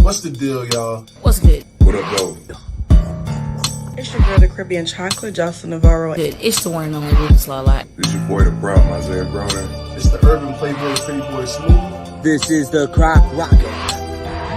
What's the deal, y'all? What's good? What up, though? It's your girl, the Caribbean Chocolate, Jocelyn Navarro. Good. It's the one and only Ruben Slawlot. It's your boy, the Problem, Isaiah Broner. It's the Urban Playboy, Pretty Boy Smooth. This is the Croc Rocket.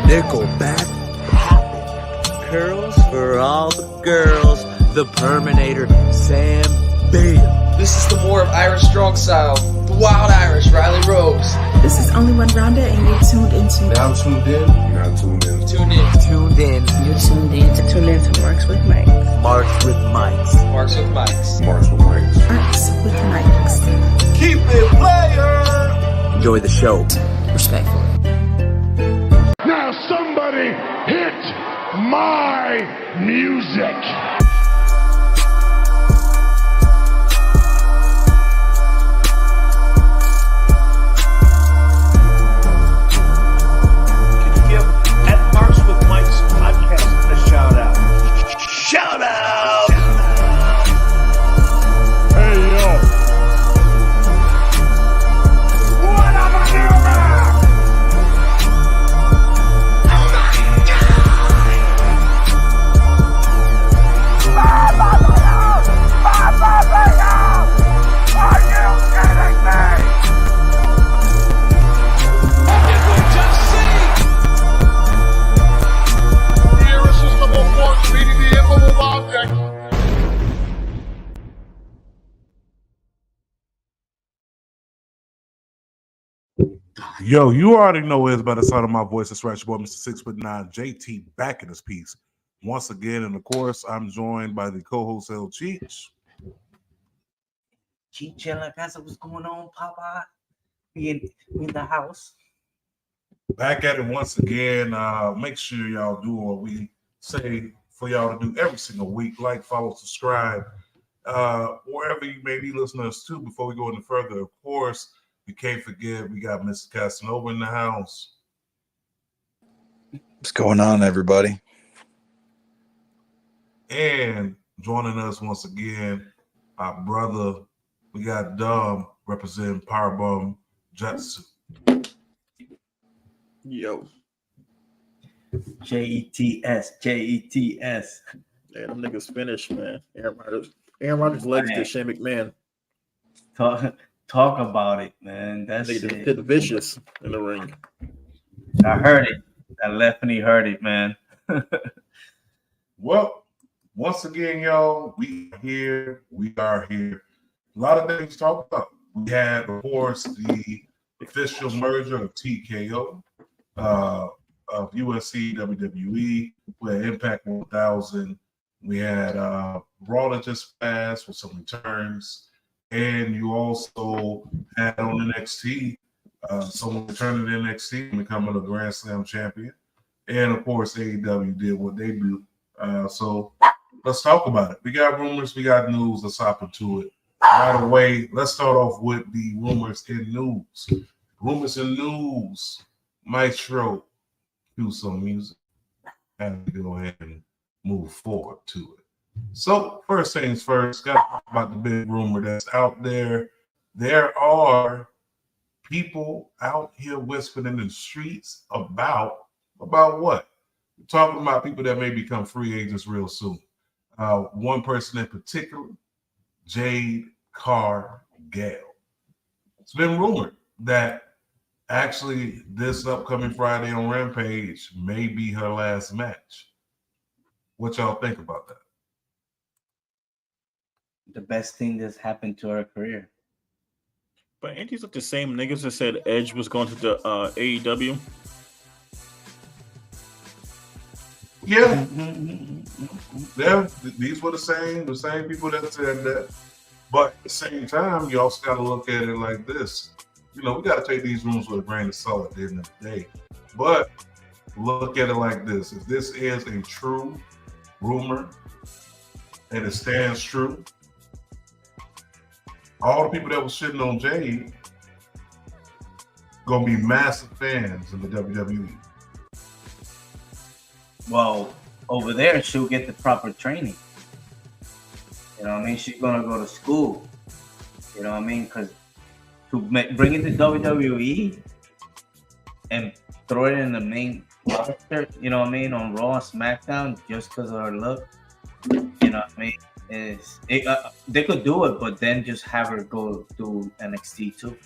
Nickelback Poppin'. Curls for all the girls. The Perminator, Sam Bale. This is the more of Irish strong style. The Wild Irish, Riley Rose. This is Only One Rhonda, and you're tuned into. Now tuned in. You're not tuned in. Tune in. Tuned in. You're tuned in to Tune in to Marks with Mike. Marks with Mics. Marks with Mics. Marks with Mics. Marks with Mikes. Keep it player. Enjoy the show. respectfully. Now somebody hit my music. Yo, you already know it's by the sound of my voice. It's right, your boy, Mr. 6'9", JT, back in this piece once again. And of course, I'm joined by the co-host El Cheech. Cheech in La Casa, what's going on, Papa? We in the house. Back at it once again. Make sure y'all do what we say for y'all to do every single week. Like, follow, subscribe, wherever you may be listening to us to. Before we go any further, of course, we can't forget we got Mr. Casanova in the house. What's going on, everybody? And joining us once again, our brother, we got Dom representing Powerbomb Jetson. Yo. Jets. Yeah, them niggas finished, man. Aaron Rodgers legs to Shane McMahon. Talk about it, man. That's it. Hit vicious in the ring. I heard it. That left knee heard it, man. Well, once again, y'all, we are here. A lot of things to talk about. We had, of course, the official merger of TKO, of USC, WWE, with Impact 1000. We had Raw that just passed with some returns. And you also had on NXT, someone returning to NXT and becoming a Grand Slam champion. And, of course, AEW did what they do. So let's talk about it. We got rumors. We got news. Let's hop into it. Right away, let's start off with the rumors and news. Rumors and news. Maestro, cue some music. And we go ahead and move forward to it. So, first things first, got to talk about the big rumor that's out there. There are people out here whispering in the streets about what? We're talking about people that may become free agents real soon. One person in particular, Jade Cargill. It's been rumored that actually this upcoming Friday on Rampage may be her last match. What y'all think about that? The best thing that's happened to her career. But ain't these like the same niggas that said Edge was going to the AEW? Yeah. These were the same people that said that. But at the same time, you also got to look at it like this. You know, we got to take these rumors with a grain of salt at the end of the day. But look at it like this. If this is a true rumor and it stands true, all the people that were shitting on Jade gonna be massive fans in the WWE. Well, over there, she'll get the proper training. You know what I mean? She's gonna go to school. You know what I mean? Because to bring it to WWE and throw it in the main You know what I mean, on Raw and SmackDown just because of her look. You know what I mean? They could do it, but then just have her go do NXT too.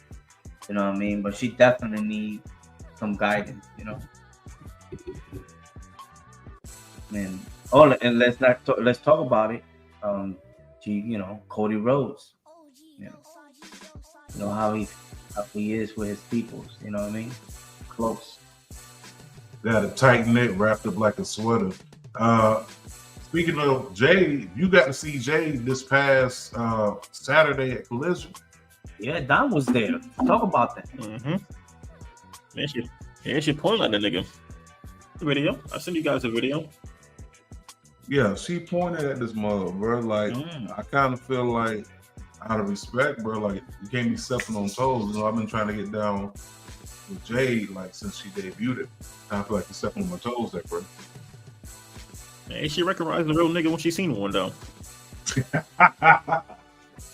You know what I mean? But she definitely needs some guidance. You know. And let's talk about it. Cody Rhodes. You know how he is with his peoples. You know what I mean? Close. Got a tight knit wrapped up like a sweater. Speaking of Jade, you got to see Jade this past Saturday at Collision. Yeah, Don was there. Talk about that. Mm-hmm. She pointing at the nigga. Video. I sent you guys a video. Yeah, she pointed at this mother, bro. Like, I kind of feel like, out of respect, bro, like, you can't be stepping on toes. You know, I've been trying to get down with Jade, like, since she debuted it. I feel like you're stepping on my toes there, bro. Ain't she recognized the real nigga when she seen one, though?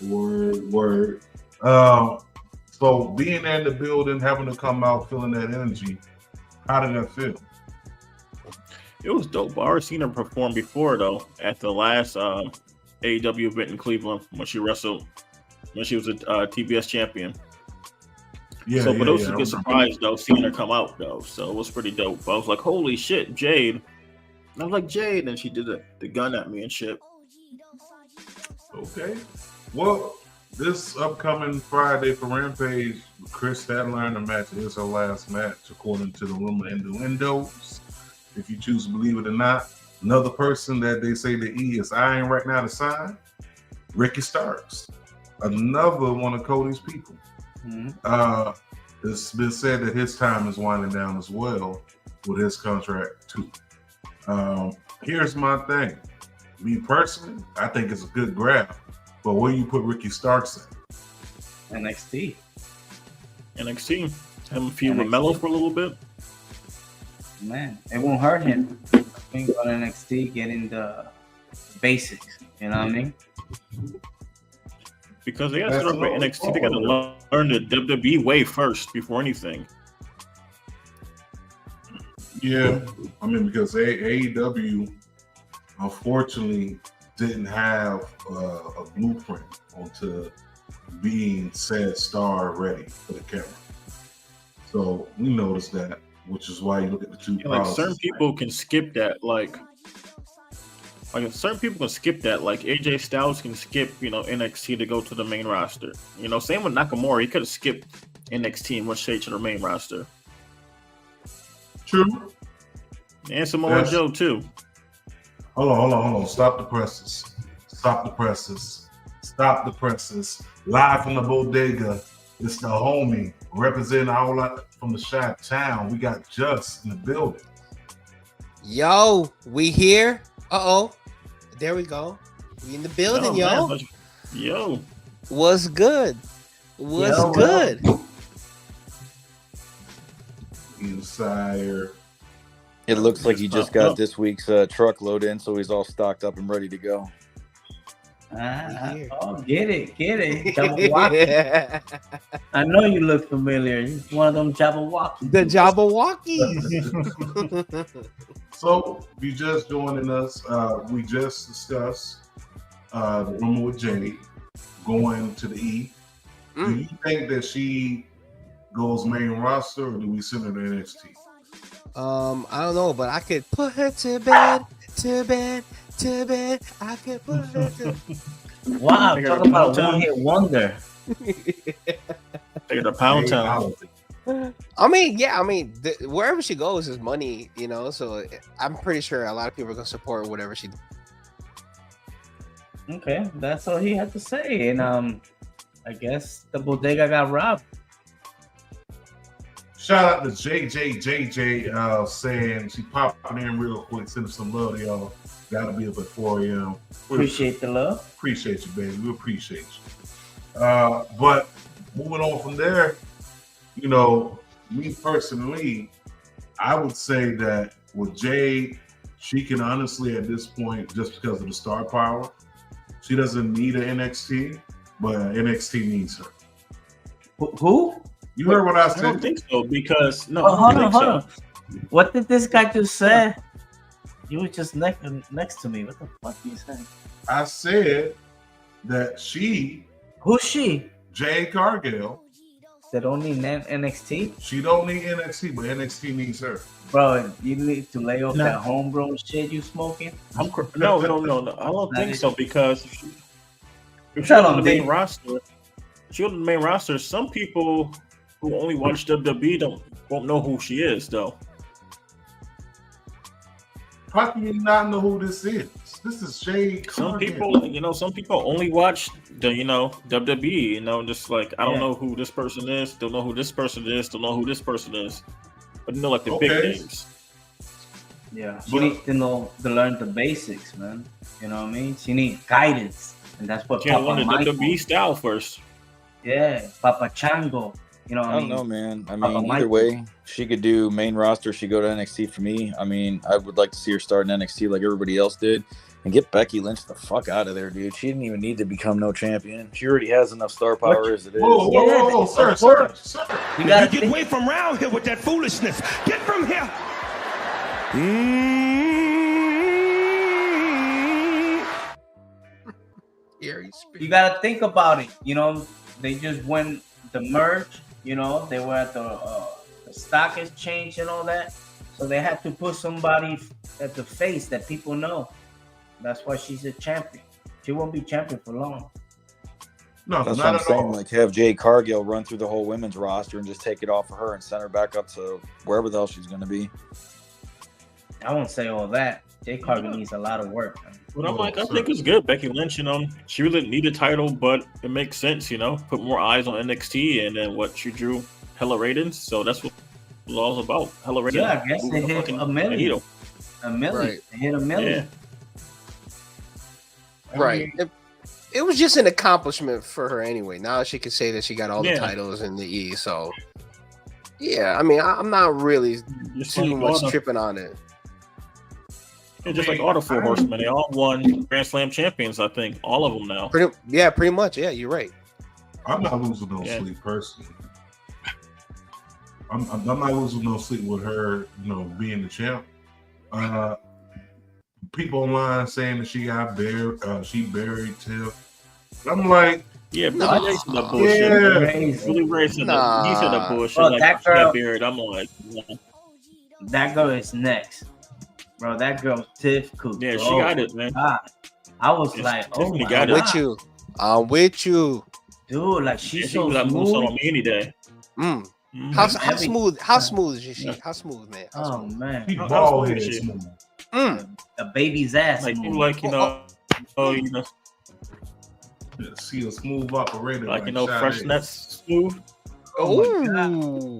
Word. So being there in the building, having to come out, feeling that energy, how did that feel? It was dope. I already seen her perform before, though, at the last AEW event in Cleveland when she wrestled, when she was a TBS champion. Yeah, but it was a good surprise, though, seeing her come out, though. So it was pretty dope. I was like, holy shit, Jade. And I was like, Jade. And she did the gun at me and shit. Okay. Well, this upcoming Friday for Rampage, Chris Statlander match is her last match, according to the rumor innuendos. If you choose to believe it or not, another person that they say the E is eyeing right now to sign, Ricky Starks, another one of Cody's people. It's been said that his time is winding down as well with his contract too. Here's my thing. Me personally, I think it's a good grab, but where you put Ricky Starks in? NXT. Have him feud with Mello for a little bit. Man, it won't hurt him. I think on NXT getting the basics. You know what I mean? Because they got to start with NXT, they got to learn the WWE way first before anything. Yeah, I mean, because AEW unfortunately didn't have a blueprint onto being said star ready for the camera. So we noticed that, which is why you look at the two. Like certain people can skip that, like certain people can skip that. Like AJ Styles can skip, NXT to go to the main roster. Same with Nakamura. He could have skipped NXT and went straight to the main roster. True. And Samoa Joe too. Hold on. Stop the presses. Live from the bodega. It's the homie representing all that from the Chi Town. We got Just in the building. Yo, we here. There we go. We in the building, yo. Man, yo. What's good? What's good? Sire. It looks like he just got this week's truckload in, so he's all stocked up and ready to go. Get it. Jabberwocky. I know you look familiar. He's one of them Jabberwockies. The Jabberwockies. So, if you just joining us, we just discussed the rumor with Jade going to the E. Do you think that she goes main roster, or do we send her to NXT? I don't know, but I could put her to bed. I could put her to. Wow, talk about a one-hit wonder. Take her to Pound Town. Wherever she goes is money, so I'm pretty sure a lot of people are gonna support whatever she does. Okay, that's all he had to say, and I guess the bodega got robbed. Shout out to JJ saying she popping in real quick, sending some love to y'all. Gotta be up at 4 a.m. Appreciate the love. Appreciate you, baby. We appreciate you. But moving on from there, me personally, I would say that with Jade, she can honestly at this point, just because of the star power, she doesn't need an NXT, but NXT needs her. Who? You heard what I said? I don't think so because hold on. What did this guy just say? You were just next to me. What the fuck you saying? I said that she, Who's she? Jade Cargill, That only NXT? she don't need NXT, but NXT needs her. Bro, you need to lay off that homegrown shit you smoking. No. I don't think so because if Tell you're on him, the main Dave. roster, if you're on the main roster, some people who only watch WWE won't know who she is though. How can you not know who this is? This is Jade Some Cargill. some people only watch the WWE. Just like I don't Yeah. know who this person is, don't know who this person is, don't know who this person is, but like the big Okay. names. Yeah, she But- needs to learn the basics, man. You know what I mean? She needs guidance, and that's what She gotta Papa learn the Michael. WWE style first. Yeah, Papa Chango. You know what I I don't mean? know, man. I Papa mean, either Michael. way, she could do main roster. She go to NXT for me. I mean, I would like to see her start in NXT like everybody else did, and get Becky Lynch the fuck out of there, dude. She didn't even need to become no champion. She already has enough star power as it is. Whoa, sir. You gotta Get away from around here with that foolishness. Get from here. You gotta think about it. They just went the merge. They were at the stock exchange and all that, so they had to put somebody at the face that people know. That's why she's a champion. She won't be champion for long. No, That's not what I'm at saying. all. Like, have Jade Cargill run through the whole women's roster and just take it off of her and send her back up to wherever the hell she's going to be. I won't say all that. Jay Cargill needs a lot of work. Man. But I'm like, I think it's good. Becky Lynch, she really need a title, but it makes sense, put more eyes on NXT, and then what she drew hella ratings. So that's what it's all about. Hella ratings. Yeah, I guess they hit a million. A million. Right. They hit a million. Yeah. Right. It was just an accomplishment for her anyway. Now she can say that she got all the Yeah. titles in the E. So, yeah, I mean, I'm not really Just too like much all the- tripping on it. just like all the four horsemen, they all won Grand Slam champions, I think. All of them now. Pretty much. Yeah, you're right. I'm not losing no sleep personally. I'm not losing no sleep with her, being the champ. People online saying that she got buried, she buried Tiff. I'm like, yeah, Billy No. Ray said that bullshit. Yeah. Billy Ray said Nah. that. He said that bullshit. Bro, like that she got girl- buried. I'm like, nah. That girl is next. Bro, that girl Tiff could Yeah, she go. got it, man. God. I was Yes, like, oh Tiffany my got God. it. I'm with you. Dude, like Yeah, she's she so was like moonsault smooth. on me any day. Mm. Mhm. How Every- smooth? How smooth is she? How smooth, man? How Oh smooth? man. he How bald smooth head is she? smooth. A baby's ass. Like smooth. you like, See a smooth operator. like Sade. fresh nuts smooth. Oh, damn.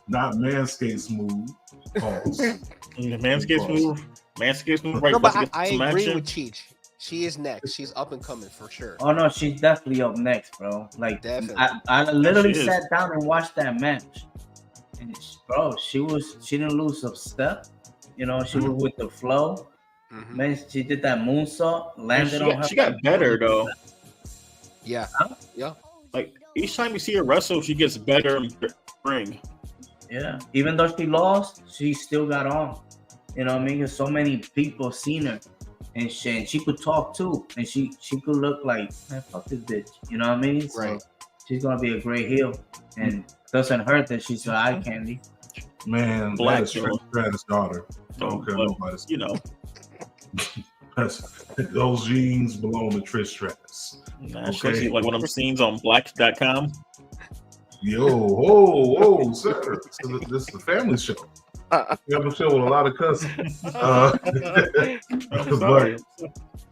Not Manscaped smooth. Pause. Manscaped smooth. Manscaped smooth. Right, No, but about to I get some agree action. with Cheech. She is next. She's up and coming for sure. Oh no, she's definitely up next, bro. Like Definitely. I literally She is. sat down and watched that match. And bro, she didn't lose some step. She was with the flow. Mhm. Man, she did that moonsault, landed on her. She got better though. Yeah. Yeah. Like each time you see her wrestle, she gets better in the ring. Yeah, even though she lost, she still got on. You know what I mean? Because so many people seen her, and she could talk too, and she could look like, man, fuck this bitch. You know what I mean? So Right. she's gonna be a great heel, and doesn't hurt that she's an eye candy. Man, Black that is girl. Stratus' daughter. So, Don't care but, nobody's. Those jeans belong to Trish Stratus. Nah, she'll see like one of them scenes on Black.com. Yo, whoa, sir. This is a family show. We have a show with a lot of cousins. I'm sorry.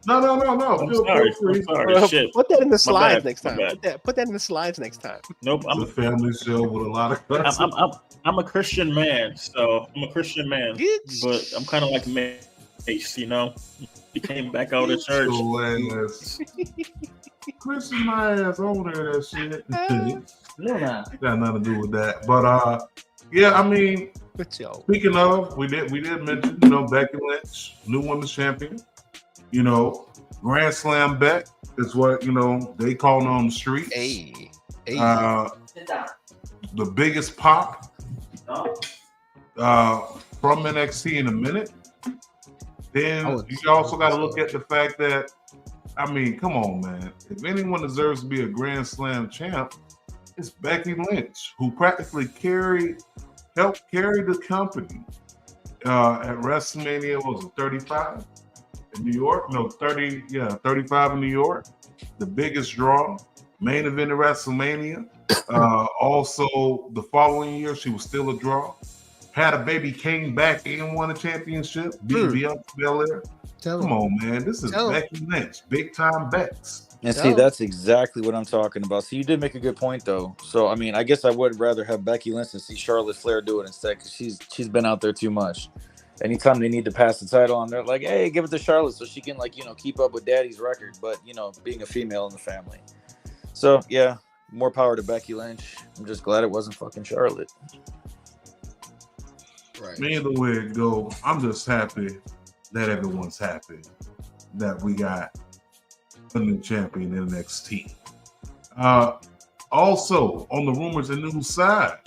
No. I'm Feel sorry. free. I'm sorry. Shit. Put that in the My slides bad, next my time. bad. Put that in the slides next time. Nope. It's a family show with a lot of cousins. I'm a Christian man, so I'm a Christian man, but I'm kind of like Mace, He came back out of church. Your ass. Christian my ass on there, that shit. Luna. Got nothing to do with that. But yeah, I mean, Yo. speaking of, we did mention, Becky Lynch, new women's champion. Grand Slam Beck is what they call on the streets. Hey. Sit down. The biggest pop No. from NXT in a minute. Then you also got to look at the fact that, I mean, come on, man. If anyone deserves to be a Grand Slam champ, it's Becky Lynch, who practically helped carry the company at WrestleMania. What was it, 35 in New York? No, 35 in New York. The biggest draw, main event of WrestleMania. Also, the following year, she was still a draw. Had a baby, came back and won a championship. Beat Bianca Belair. Come on, man. This is Becky Lynch. Big time Bex. And see, that's exactly what I'm talking about. So you did make a good point, though. So, I mean, I guess I would rather have Becky Lynch than see Charlotte Flair do it instead, because she's been out there too much. Anytime they need to pass the title on, they're like, hey, give it to Charlotte so she can, like, you know, keep up with Daddy's record, but, you know, being a female in the family. So, yeah, more power to Becky Lynch. I'm just glad it wasn't fucking Charlotte. Right. Either way it go, I'm just happy that everyone's happy that we got a new champion in NXT. Also, on the rumors and news side,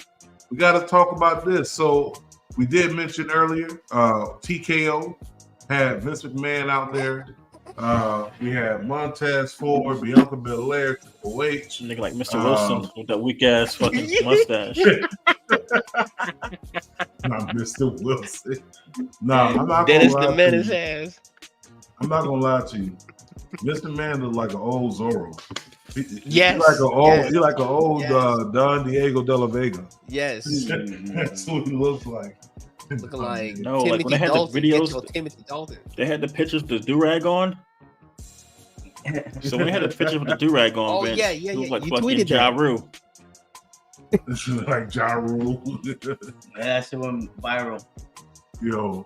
we got to talk about this. So we did mention earlier, TKO had Vince McMahon out there. We had Montez Ford, Bianca Belair, Triple H. Nigga like Mr. Wilson with that weak ass fucking mustache. Not Mr. Wilson. Nah, I'm not Dennis gonna the lie Menace to you. has. I'm not gonna lie to you. Mr. Man looks like an old Zorro. Yes. He like an old Don Diego de la Vega. Yes. That's what he looks like. Looking like No, Timothy like when they had Dalton, the videos, get your Timothy Dalton. they had the pictures with the do-rag on. So when they had the picture with the do-rag on, Vince, it was like You fucking tweeted Ja that. Rule. This is like Ja Rule. That shit went viral. Yo,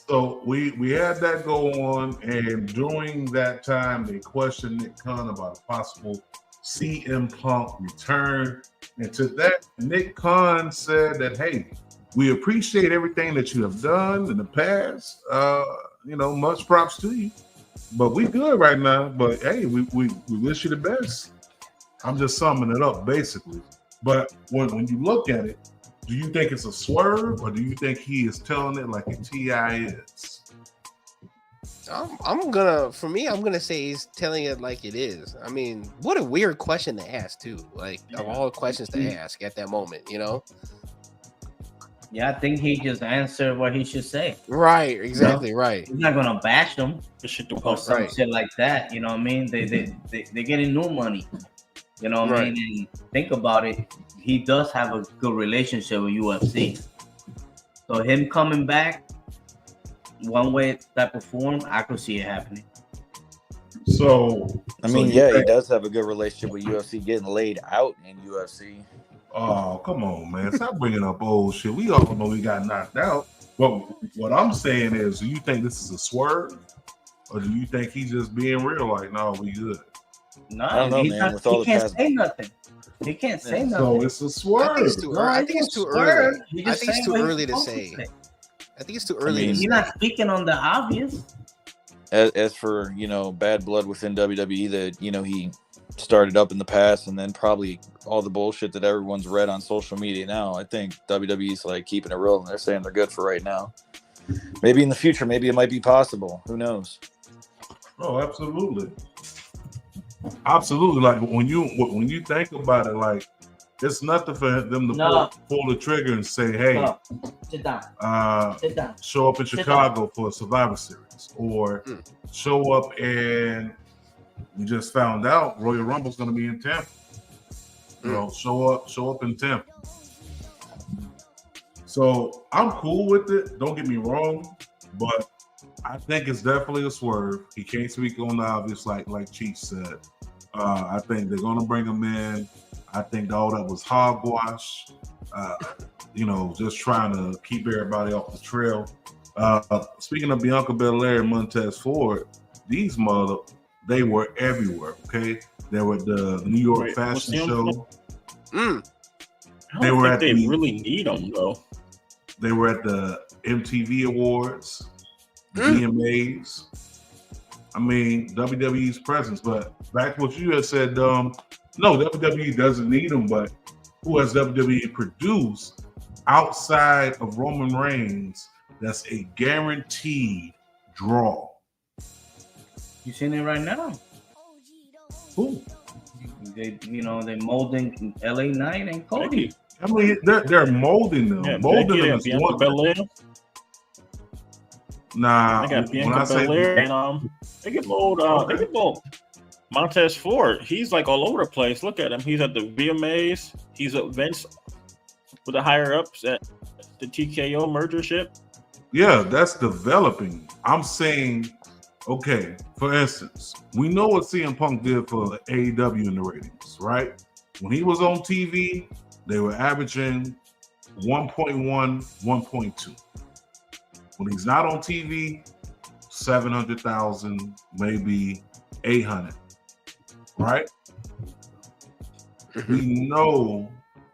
so we had that go on, and during that time, they questioned Nick Khan about a possible CM Punk return. And to that, Nick Khan said that, hey, we appreciate everything that you have done in the past. You know, much props to you. But we good right now. But hey, we wish you the best. I'm just summing it up, basically. But when you look at it, do you think it's a swerve, or do you think he is telling it like a T.I. is? I'm gonna say he's telling it like it is. I mean, what a weird question to ask too. Like of all the questions to ask at that moment, you know? Yeah, I think he just answered what he should say. Right, exactly, You know? right. He's not gonna bash them or some Right. shit like that. You know what I mean? They're getting new money. You know what I mean? And think about it. He does have a good relationship with UFC. So him coming back one way type of form, I could see it happening. So I mean, he does have a good relationship with UFC, getting laid out in UFC. Oh, come on, man. Stop bringing up old shit. We all know he got knocked out. But what I'm saying is, do you think this is a swerve? Or do you think he's just being real? Like, no, we good. No, I don't know, he's man. not, With all he the can't past- say nothing. He can't say nothing. So it's a swerve. I think it's too, No, I I think it's too swerve. early. He I just think it's saying too what he's early to supposed say. to say. I think it's too early to He's say. not speaking on the obvious. As for, you know, bad blood within WWE that, you know, he started up in the past, and then probably all the bullshit that everyone's read on social media now, I think WWE's like keeping it real, and they're saying they're good for right now. Maybe in the future, maybe it might be possible. Who knows? Oh, absolutely. Absolutely. Like when you think about it, like it's nothing for them to pull the trigger and say, hey, sit down. Sit down. Show up in Sit Chicago for a Survivor Series, or show up and we just found out Royal Rumble's going to be in Tampa. You know, show up in Tampa. So I'm cool with it. Don't get me wrong, but I think it's definitely a swerve. He can't speak on the obvious, like Chief said. I think they're going to bring him in. I think all that was hogwash. You know, just trying to keep everybody off the trail. Speaking of Bianca Belair and Montez Ford, these they were everywhere. Okay, they were at the New York Fashion Show. They were at they really need them though. They were at the MTV Awards, VMAs. I mean, WWE's presence. But back to what you had said, no, WWE doesn't need them. But who has WWE produced outside of Roman Reigns that's a guaranteed draw? You seen it right now? Who? They're molding LA Knight and Cody. I mean, they're molding them. Yeah, molding Becky them and is Bianca one. Belair. Nah, I got when I Bianca say Belair and they can mold. They can mold Montez Ford. He's like all over the place. Look at him. He's at the VMAs. He's at events with the higher ups at the TKO mergership. yeah, that's developing. I'm saying, okay, for instance, we know what CM Punk did for AEW in the ratings, right? When he was on TV, they were averaging 1.1, 1.2. When he's not on TV, 700,000, maybe 800, right? We know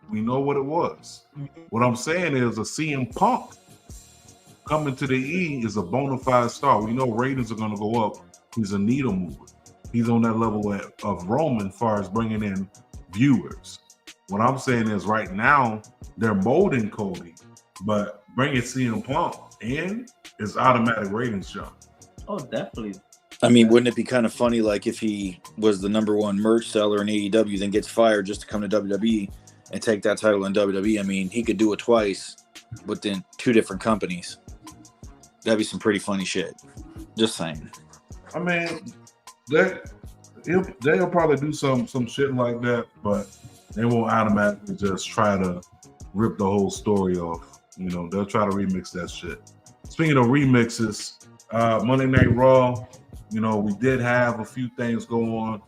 what it was. What I'm saying is a CM Punk coming to the E is a bona fide star. We know ratings are going to go up. He's a needle mover. He's on that level of Roman as far as bringing in viewers. What I'm saying is right now they're molding Cody, but bringing CM Punk in is automatic ratings jump. Oh, definitely. I mean, wouldn't it be kind of funny, like if he was the number one merch seller in AEW, then gets fired just to come to WWE and take that title in WWE? I mean, he could do it twice within two different companies. That'd be some pretty funny shit. Just saying. I mean, they'll probably do some shit like that, but they won't automatically just try to rip the whole story off. They'll try to remix that shit. Speaking of remixes, Monday Night Raw, we did have a few things go on.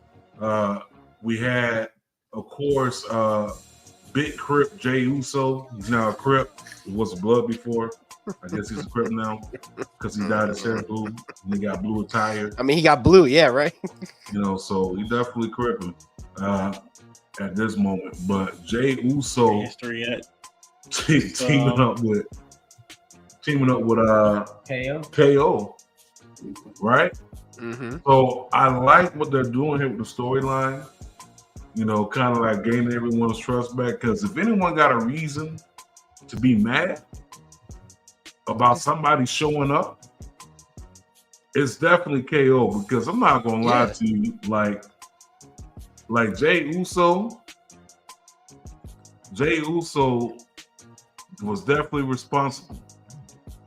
We had, of course, Big Crip Jey Uso. He's now a Crip. He was a Blood before. I guess he's a Crip now because he dyed his hair blue and he got blue attire. I mean, he got blue, yeah, right? So he definitely Cripping at this moment. But Jey Uso teaming up with KO, right? Mm-hmm. So I like what they're doing here with the storyline. Kind of like gaining everyone's trust back. Because if anyone got a reason to be mad about somebody showing up, it's definitely KO. Because I'm not gonna lie to you, like Jey Uso was definitely responsible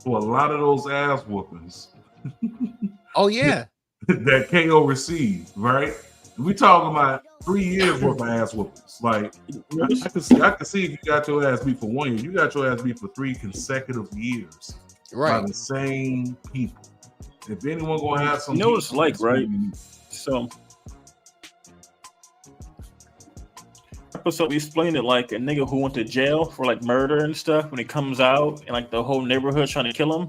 for a lot of those ass whoopings. Oh yeah, that KO received, right? We talking about 3 years worth of ass whoopings. Like I can see if you got your ass beat for 1 year, you got your ass beat for 3 consecutive years, right? By the same people. If anyone gonna have some, it's like, right? So episode we explained it like a nigga who went to jail for like murder and stuff. When he comes out and like the whole neighborhood trying to kill him,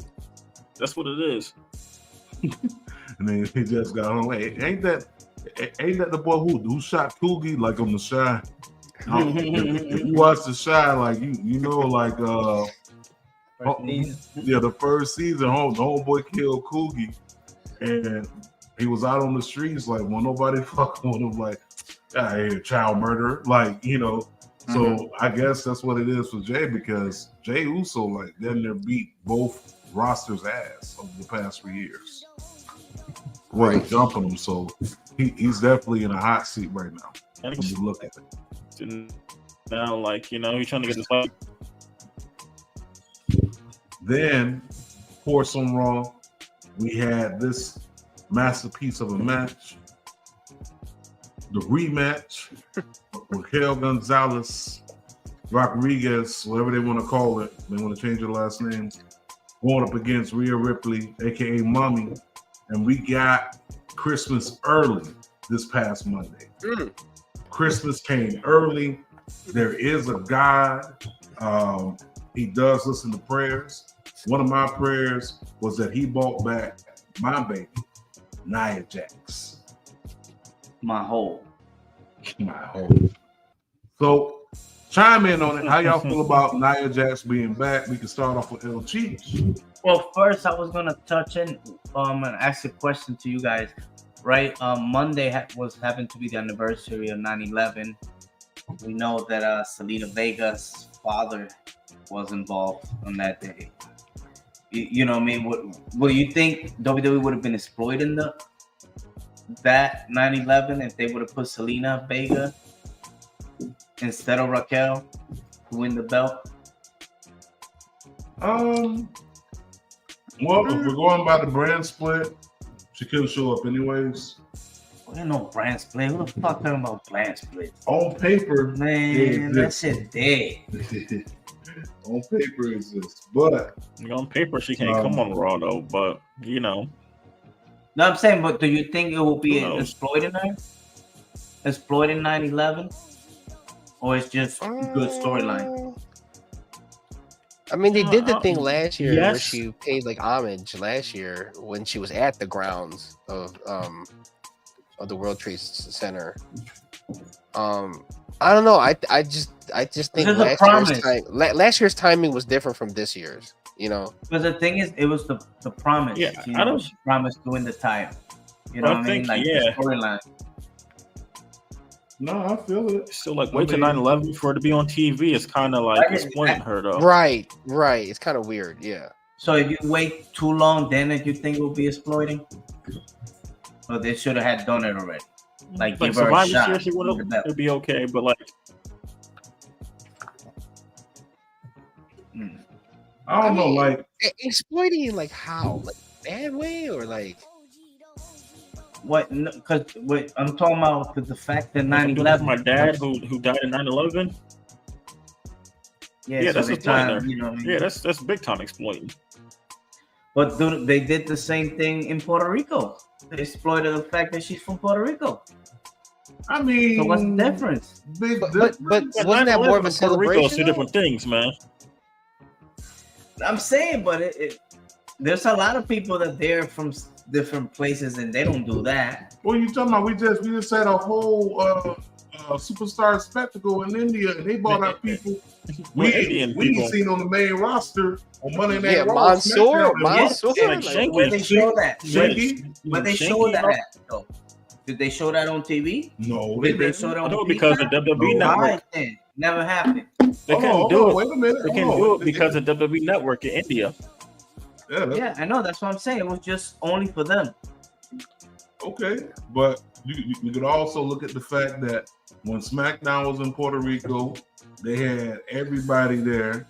that's what it is. And then he just got on. Hey, ain't that the boy who shot Coogie like on the Shy? If you watch the Shy, like you know, like the first season, the homeboy killed Coogie, and he was out on the streets like, well, nobody fucking with him, like, hey, child murderer, like, So I guess that's what it is for Jay, because Jey Uso like then they beat both rosters' ass over the past 3 years. Right, jumping him, so he's definitely in a hot seat right now. When you look at it now, like he's trying to get this fight. Then, of course, on Raw, we had this masterpiece of a match, the rematch with Raquel Gonzalez, Rodriguez, whatever they want to call it. They want to change her last name. Going up against Rhea Ripley, aka Mommy. And we got Christmas early this past Monday. Christmas came early. There is a God. He does listen to prayers. One of my prayers was that he brought back my baby, Nia Jax. My whole. So chime in on it. How y'all feel about Nia Jax being back? We can start off with El Cheech. Well, first I was gonna touch in and ask a question to you guys. Right, Monday happened to be the anniversary of 9/11. We know that Selena Vega's father was involved on that day. You know what I mean? What do you think WWE would have been exploiting that 9/11 if they would have put Selena Vega instead of Raquel to win the belt? Well, if we're going by the brand split, she couldn't show up anyways. Well, ain't no brand split. Who the fuck talking about brand split? On paper, man, that shit dead. On paper is this, but on paper she can't come on Raw though. But you know, no, I'm saying, but do you think it will be exploiting her, exploiting 9/11, or it's just good storyline? I mean, they did the thing last year where she paid like homage last year when she was at the grounds of the World Trade Center. I don't know. I just think last year's timing was different from this year's. You know, because the thing is, it was the promise. Yeah, you know, she promised to win the title. You know what I mean? Like the storyline. No, I feel it. So like, wait till 9/11 for it to be on TV. It's kind of like exploiting her though. Right. It's kind of weird. Yeah. So if you wait too long, then you think it will be exploiting? Or they should have had done it already. Like give her a shot. It'd be okay, but like, I don't know, like exploiting, like how, like bad way or like what? Because I'm talking about the fact that 9/11. My dad who died in 9/11. Yeah, that's exploiting. You know what I mean? Yeah, that's big time exploiting. But they did the same thing in Puerto Rico. They exploited the fact that she's from Puerto Rico. I mean, so what's the difference? But wasn't that more of a celebration? Rico, two different things, man. I'm saying, but there's a lot of people that they're from different places and they don't do that. What are you talking about? We just had a whole superstar spectacle in India, and they brought out people we ain't seen on the main roster on Monday Night Raw. Mansoor. When they show that, when they show that, though. Did they show that on TV? No. Did they show that on TV? Because the WWE network. Never happened. They couldn't do it. Wait a minute. They couldn't do it because of WWE network in India. Yeah, I know. That's what I'm saying. It was just only for them. Okay, but you could also look at the fact that when SmackDown was in Puerto Rico, they had everybody there.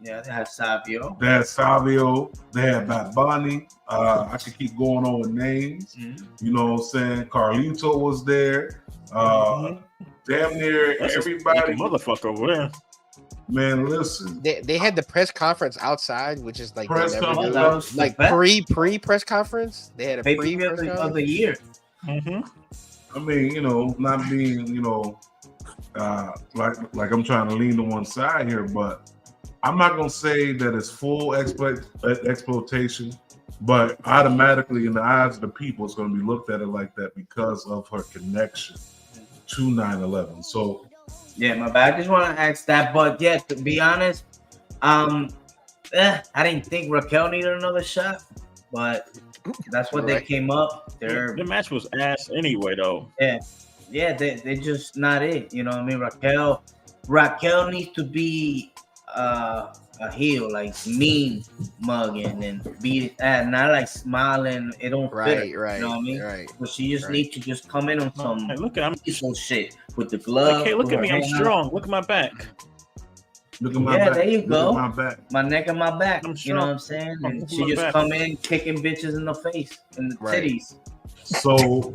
Yeah, they had Savio. They had Bad Bunny. I could keep going on with names. You know what I'm saying? Carlito was there. Damn near everybody. Motherfucker over there. Man, listen. They had the press conference outside, which is like press conference, like pre press conference. They had a pre press of the year. I mean, you know, not being, you know, like I'm trying to lean to one side here, but I'm not gonna say that it's full exploitation, but automatically in the eyes of the people, it's gonna be looked at it like that because of her connection to 9/11. So. Yeah, my bad. I just want to ask that, but yeah, to be honest, I didn't think Raquel needed another shot, but that's what they came up. The match was ass anyway, though. Yeah, they just not it. You know what I mean? Raquel needs to be a heel, like mean mugging and be not like smiling. It don't fit. Right. You know what I mean? Right. But she just needs to just come in on some peaceful shit with the glove. Okay, look at me, I'm strong. Look at my back. Look at my back. There you go. Look at my back. My neck and my back. I'm you know what I'm saying? And she just come in kicking bitches in the face and the titties. So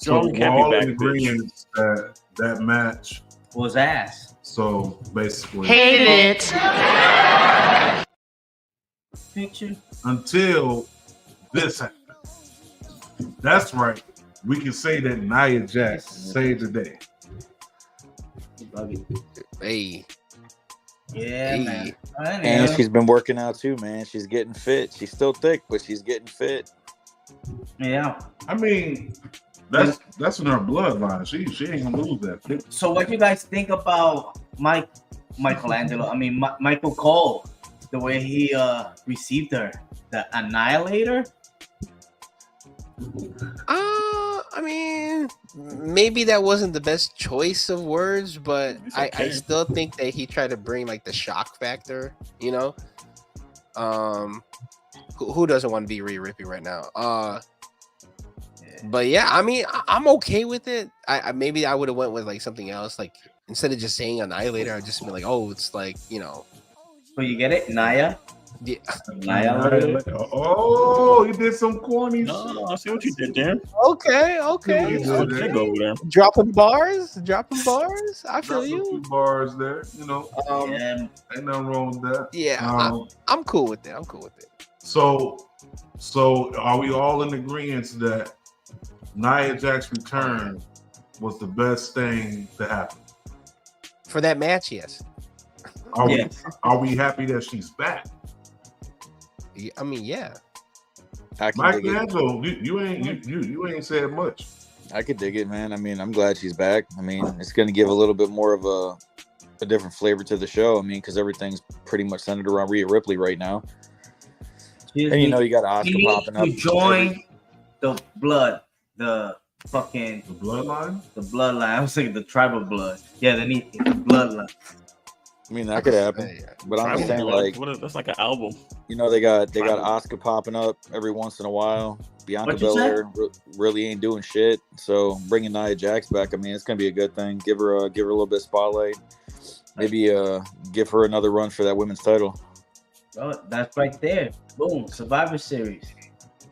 we're all in agreement that match was ass. So basically, hate it. Picture until this happened. That's right. We can say that Nia Jax saved the day. Hey. Yeah, man. And she's been working out too, man. She's getting fit. She's still thick, but she's getting fit. Yeah. I mean, that's in her bloodline. She ain't gonna lose that. So what you guys think about Michelangelo? I mean, Michael Cole, the way he received her, the Annihilator. I mean, maybe that wasn't the best choice of words, but I still think that he tried to bring like the shock factor, you know. Who doesn't want to be Rhea Ripley right now? But yeah, I mean, I'm okay with it. I maybe I would have went with like something else, like instead of just saying Annihilator, I'd just be like, oh, it's like, you know. Oh, you get it, Naya. Yeah. Naya. Oh, you did some corny shit. No, I see what you did there. Okay. Dropping bars. I feel you. 2 bars there, you know. Ain't nothing wrong with that. Yeah, I'm cool with it. So are we all in agreement that Nia Jax's return was the best thing to happen for that match? Yes. Are we happy that she's back? I mean, yeah. Mike Angelo, you ain't said much. I could dig it, man. I mean, I'm glad she's back. I mean, it's going to give a little bit more of a different flavor to the show. I mean, because everything's pretty much centered around Rhea Ripley right now. And you know, you got Asuka popping up. To join the blood, the bloodline. The bloodline. I was thinking the tribal blood. Yeah, they need the bloodline. I mean, that could happen, but I'm just saying, like, that's like an album. You know, they got Asuka popping up every once in a while. Bianca Belair really ain't doing shit, so bringing Nia Jax back, I mean, it's gonna be a good thing. Give her a little bit of spotlight. Maybe give her another run for that women's title. Oh, that's right there. Boom, Survivor Series.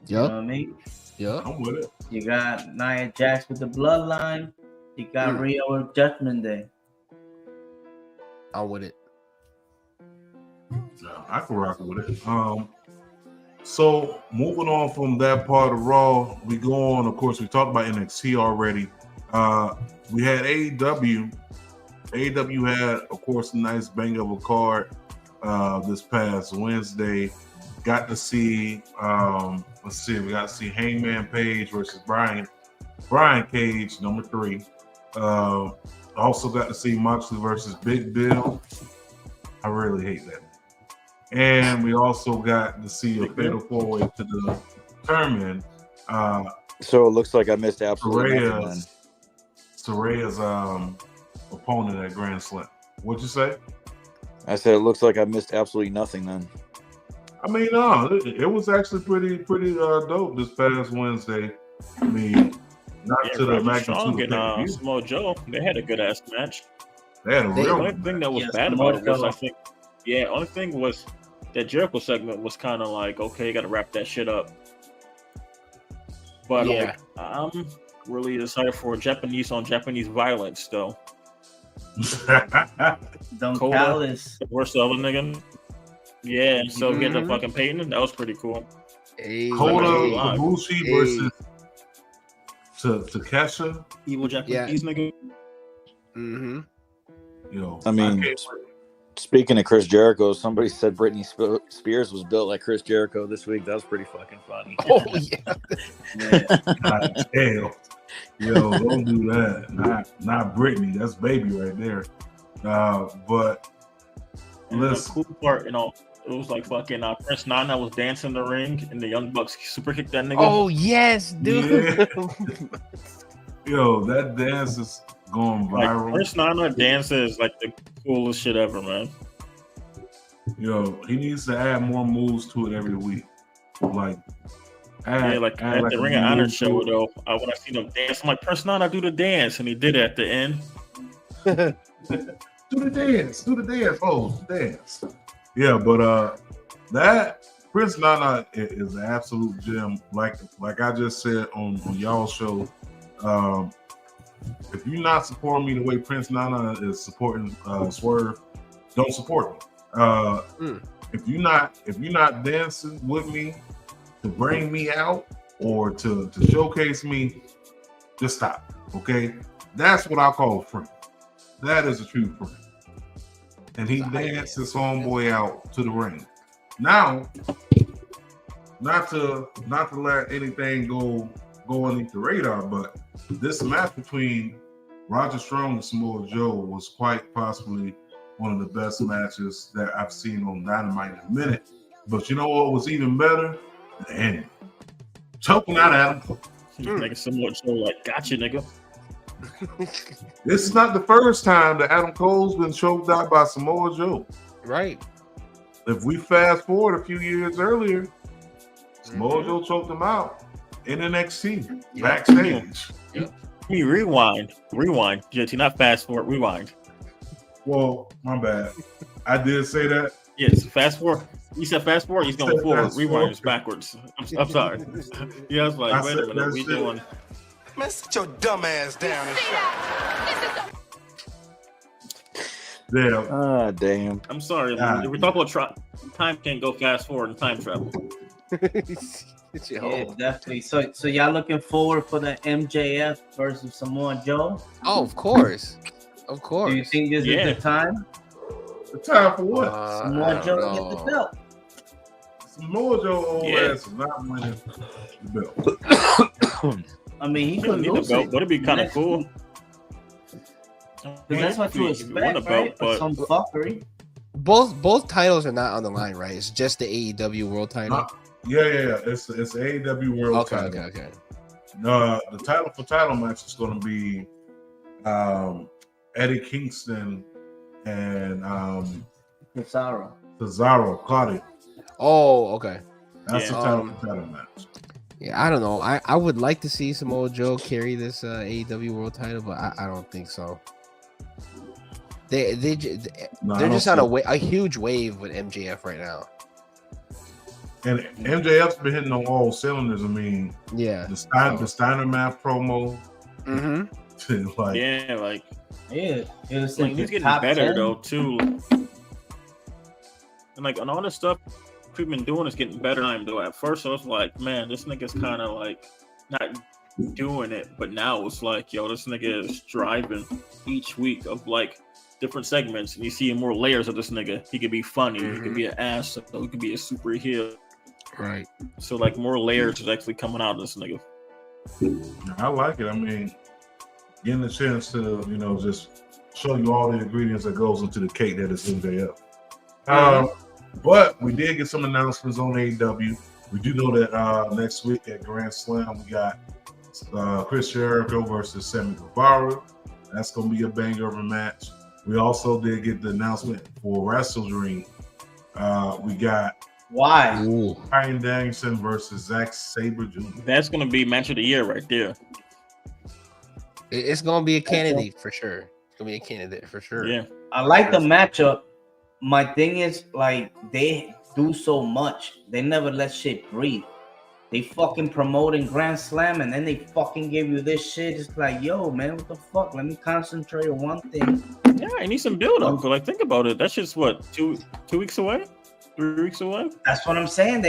You know what I mean? Yeah, I'm with it. You got Nia Jax with the bloodline. You got Rhea with Judgment Day. I'm with it. Yeah, I can rock with it. So moving on from that part of Raw, we go on. Of course, we talked about NXT already. We had AEW. AEW had, of course, a nice bang of a card this past Wednesday. Got to see, we got to see Hangman Page versus Brian Cage, number 3. Also got to see Moxley versus Big Bill. I really hate that. And we also got to see a fatal 4-way to determine. So it looks like I missed absolutely nothing. Soraya's opponent at Grand Slam. What'd you say? I said it looks like I missed absolutely nothing then. I mean, no, it was actually pretty dope this past Wednesday. I mean, not to the magnitude and Samoa Joe, they had a good ass match. They had a real. The only thing that was bad about it was, I think, only thing was that Jericho segment was kind of like, okay, you got to wrap that shit up. But like, I'm really excited for Japanese on Japanese violence, though. Don Callis versus the other nigga. Yeah, so get the fucking painting. That was pretty cool. Kota Ibushi versus Takesha. Evil Japanese nigga. Mm-hmm. Yo, I mean, speaking of Chris Jericho, somebody said Britney Spears was built like Chris Jericho this week. That was pretty fucking funny. Oh yeah. God damn. Yo, don't do that. Not Britney. That's baby right there. But listen, the cool part, it was like fucking Prince Nana was dancing in the ring, and the Young Bucks super kicked that nigga. Oh yes, dude. Yeah. Yo, that dance is going viral. Like, Prince Nana dances like the coolest shit ever, man. Yo, he needs to add more moves to it every week. Like, at the Ring of Honor show, though, when I seen him dance, I'm like, Prince Nana, do the dance, and he did it at the end. Do the dance. Oh, dance. Yeah, but that Prince Nana is an absolute gem. Like I just said on y'all's show, if you're not supporting me the way Prince Nana is supporting Swerve, don't support me. If you're not dancing with me to bring me out or to showcase me, just stop. Okay, that's what I call a friend. That is a true friend. And he danced his homeboy out to the ring. Now, not to let anything go underneath the radar, but this match between Roger Strong and Samoa Joe was quite possibly one of the best matches that I've seen on Dynamite in a minute. But you know what was even better? The ending. Choking out Adam Cole. Nigga, Samoa Joe like, gotcha, nigga. This is not the first time that Adam Cole's been choked out by Samoa Joe. Right. If we fast forward a few years earlier, Samoa Joe choked him out in NXT backstage. Yeah. You rewind, JT, not fast forward, rewind. Well, my bad. I did say that. Yes, fast forward. You said fast forward. He's going forward. Rewind is backwards. I'm sorry. Yeah, I was like, wait a minute. We doing? Man, sit your dumb ass down and Damn. Ah, damn. I'm sorry. If we're talking about time, can't go fast forward in time travel. Yeah, definitely. So y'all looking forward for the MJF versus Samoa Joe? Oh, of course. Of course. Do you think this is the time? The time for what? Samoa Joe to get the belt. Samoa Joe old ass is not winning the belt. I mean, he don't could need lose the belt, it but it'd be kind of cool. That's what you expect, right? But some fuckery. Both titles are not on the line, right? It's just the AEW World Title. Yeah. It's AEW World Title. Okay. The title match is going to be Eddie Kingston and Cesaro, Claudio. Oh, okay. That's the title match. Yeah, I don't know. I would like to see Samoa Joe carry this AEW World Title, but I don't think so. They're just on a huge wave with MJF right now. And MJF's been hitting on all cylinders. I mean, yeah, the Steiner Math promo. Mm-hmm. It was like he's getting better 10. Though too. And like on all this stuff we've been doing is getting better. Though at first I was like, man, this nigga's kind of like not doing it, but now it's like, yo, this nigga is driving each week of like different segments, and you see more layers of this nigga. He could be funny, he could be an ass, he could be a super heel. Right. So like more layers is actually coming out of this nigga. I like it. I mean, getting a chance to, just show you all the ingredients that goes into the cake that is MJF. But we did get some announcements on AEW. We do know that next week at Grand Slam, we got Chris Jericho versus Sammy Guevara. That's going to be a banger of a match. We also did get the announcement for Wrestle Dream. We got Ryan Danielson versus Zack Sabre Jr. That's going to be match of the year right there. It's going to be a candidate for sure. It's going to be a candidate for sure. Yeah. I like the matchup. My thing is, like, they do so much. They never let shit breathe. They fucking promoting Grand Slam, and then they fucking give you this shit. It's like, yo, man, what the fuck? Let me concentrate on one thing. Yeah, I need some build up. But like, think about it. That's just what, two weeks away, 3 weeks away. That's what I'm saying.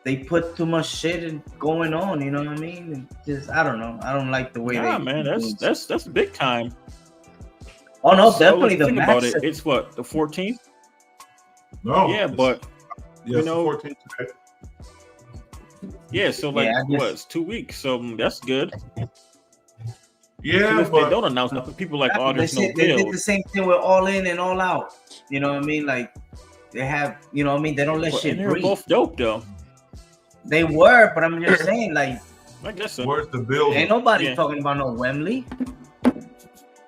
They put too much shit going on. You know what I mean? And just I don't know. I don't like the way they. Yeah, man, that's big time. Oh no, definitely the think match. about it. It's what, the 14th? No. Yeah, but you know, 14th today. Yeah, so like it's 2 weeks, so that's good. Yeah, if they don't announce nothing, people like, oh, there's no They deal. did the same thing with All In and All Out. You know what I mean? Like they have, you know what I mean? They don't let shit and breathe. they're both dope though. They were, but I'm just saying, like, I guess so. Where's the building? Ain't nobody talking about no Wembley.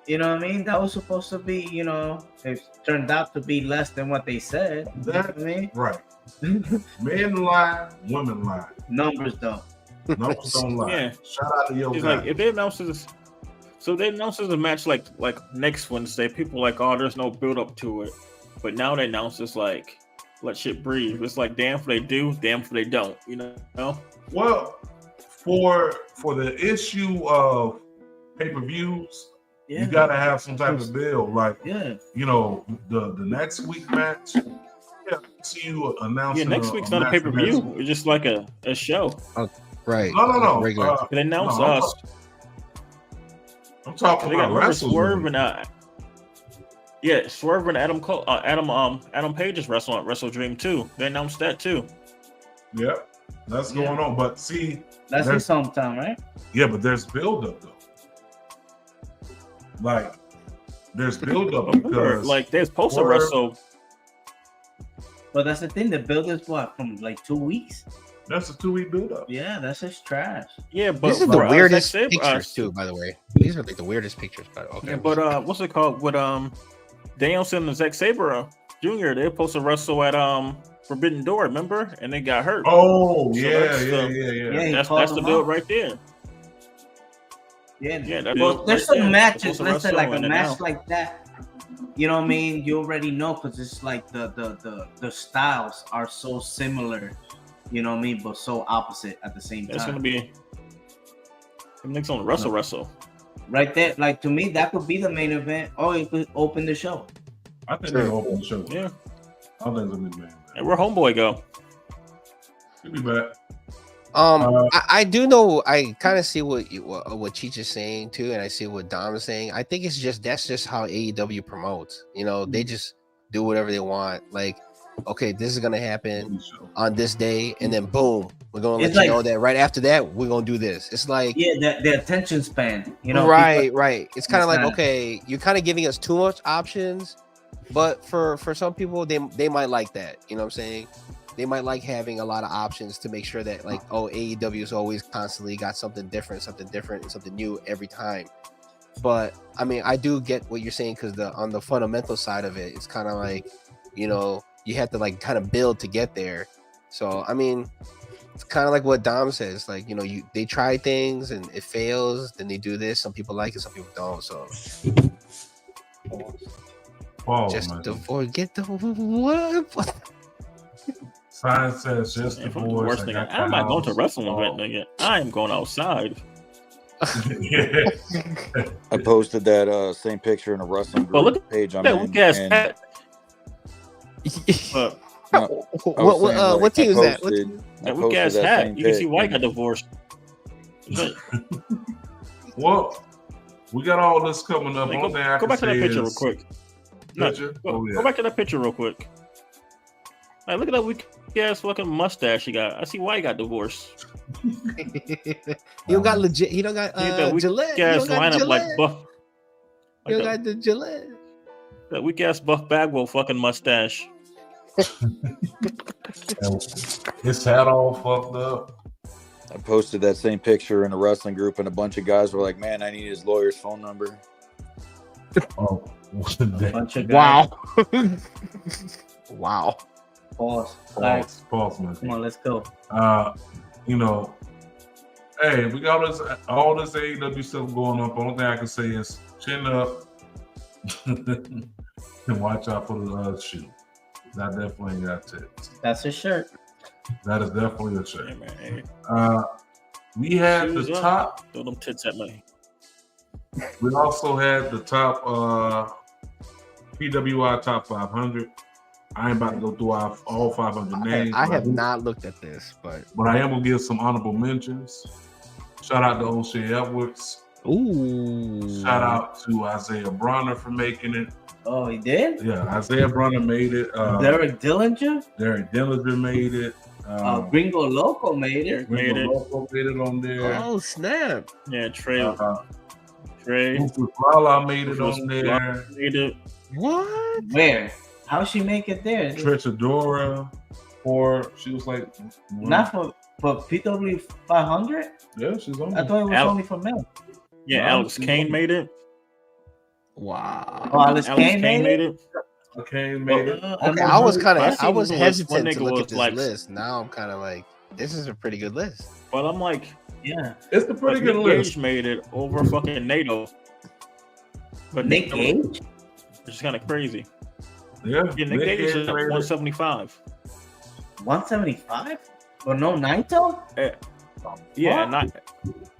You know what I mean? That was supposed to be, it turned out to be less than what they said. You know what I mean? Right. Men lie, women lie. Numbers don't. Numbers don't lie. Yeah. Shout out to your It's guy. like if they announce this, so they announce a match like next Wednesday. People like, oh, there's no build up to it, but now they announce it's like, let shit breathe. It's like, damn if they do, damn if they don't. You know? Well, for the issue of pay-per-views, you gotta have some type of build. Like, the next week match. Yeah, see you announcing. Yeah, next week's not a pay-per-view. It's just like a show. Right. No. They announce us. I'm talking they about got Swerve and Swerve and Adam Cole, Adam Page is wrestling at Wrestle Dream too. They announced that too. Yep, that's going on. But see, that's in sometime, right? Yeah, but there's build up though. Like, there's build up because like they're supposed to wrestle. But that's the thing. The build is what, from like 2 weeks? That's a 2-week build-up. Yeah, that's just trash. Yeah, but This is the for, weirdest Zack Sabre, pictures too, by the way. These are like the weirdest pictures. But okay. Yeah, but what's it called? With Danielson and Zack Sabre Jr. They supposed to wrestle at Forbidden Door, remember? And they got hurt. Oh, So yeah. That's the build right there. Yeah, that well, build there's right some there. matches. Supposed to Let's say wrestle like a and match now- like that. You know what I mean? You already know because it's like the styles are so similar. You know what I mean? But so opposite at the same time. It's gonna be. It makes on wrestle. Right there, like to me, that could be the main event. Or it could open the show. I think they'll open the show. Yeah. I think it'll be the main event. And where Homeboy go? He'll be back. I do know. I kind of see what Cheech is saying too, and I see what Dom is saying. I think that's just how AEW promotes. You know, they just do whatever they want. Like, okay, this is gonna happen on this day, and then boom, we're gonna let you know that right after that we're gonna do this. It's like the attention span. You know, right. It's kind of like kinda- okay, you're kind of giving us too much options, but for some people they might like that. You know what I'm saying? They might like having a lot of options to make sure that like, oh, AEW is always constantly got something different, and something new every time. But I mean, I do get what you're saying because on the fundamental side of it, it's kind of like, you know, you have to like kind of build to get there. So I mean, it's kind of like what Dom says, like, you know, they try things and it fails, then they do this. Some people like it, some people don't. So just to forget the what. Science says just the worst thing. I'm not going to a wrestling event, nigga. I am going outside. I posted that same picture in a wrestling group look page on that weak ass hat. What team is that? That weak ass hat. You can see White got divorced. Well, we got all this coming up. Go back to that picture real quick. Go back to that picture real quick. Like, look at that weak ass fucking mustache he got. I see why he got divorced. He don't got legit. He don't got Gillette. Ass lineup like Buff. He don't got the Gillette. That weak ass Buff Bagwell fucking mustache. His hat all fucked up. I posted that same picture in a wrestling group, and a bunch of guys were like, "Man, I need his lawyer's phone number." Oh, bunch of guys. Wow. Pause, man. Come on, let's go. You know, hey, we got all this AEW stuff going up. Only thing I can say is chin up and watch out for the shoe. That definitely got tits. That's a shirt. That is definitely a shirt. Hey, man. We had Shoes the up. top. Throw them tits at me. We also had the top PWI top 500. I ain't about to go through all 500 names. I have not looked at this, but I am gonna give some honorable mentions. Shout out to O'Shea Edwards. Ooh. Shout out to Isaiah Bronner for making it. Oh, he did? Yeah, Isaiah Bronner made it. Derek Dillinger? Derek Dillinger made it. Gringo Loco made it. Gringo Loco made it on there. Oh, snap. Yeah, Trey. Rufus Lala made it on there. Made it. What? Where? How she make it there? Trisha Dora, she was like, not for PW 500. Yeah, she's on. I thought it was only for men. Yeah, Alex Kane made it. Wow. Oh, Alex Kane made it. Kane made it. Okay, I was hesitant one to nigga look was at this like- list. Now I'm kind of like, this is a pretty good list. But I'm like, yeah, it's a pretty good Nick list. Gage made it over fucking NATO. But Nick Gage? Which is kind of crazy. Yeah, Nick Gage is at 175. 175? But no Naito? Yeah,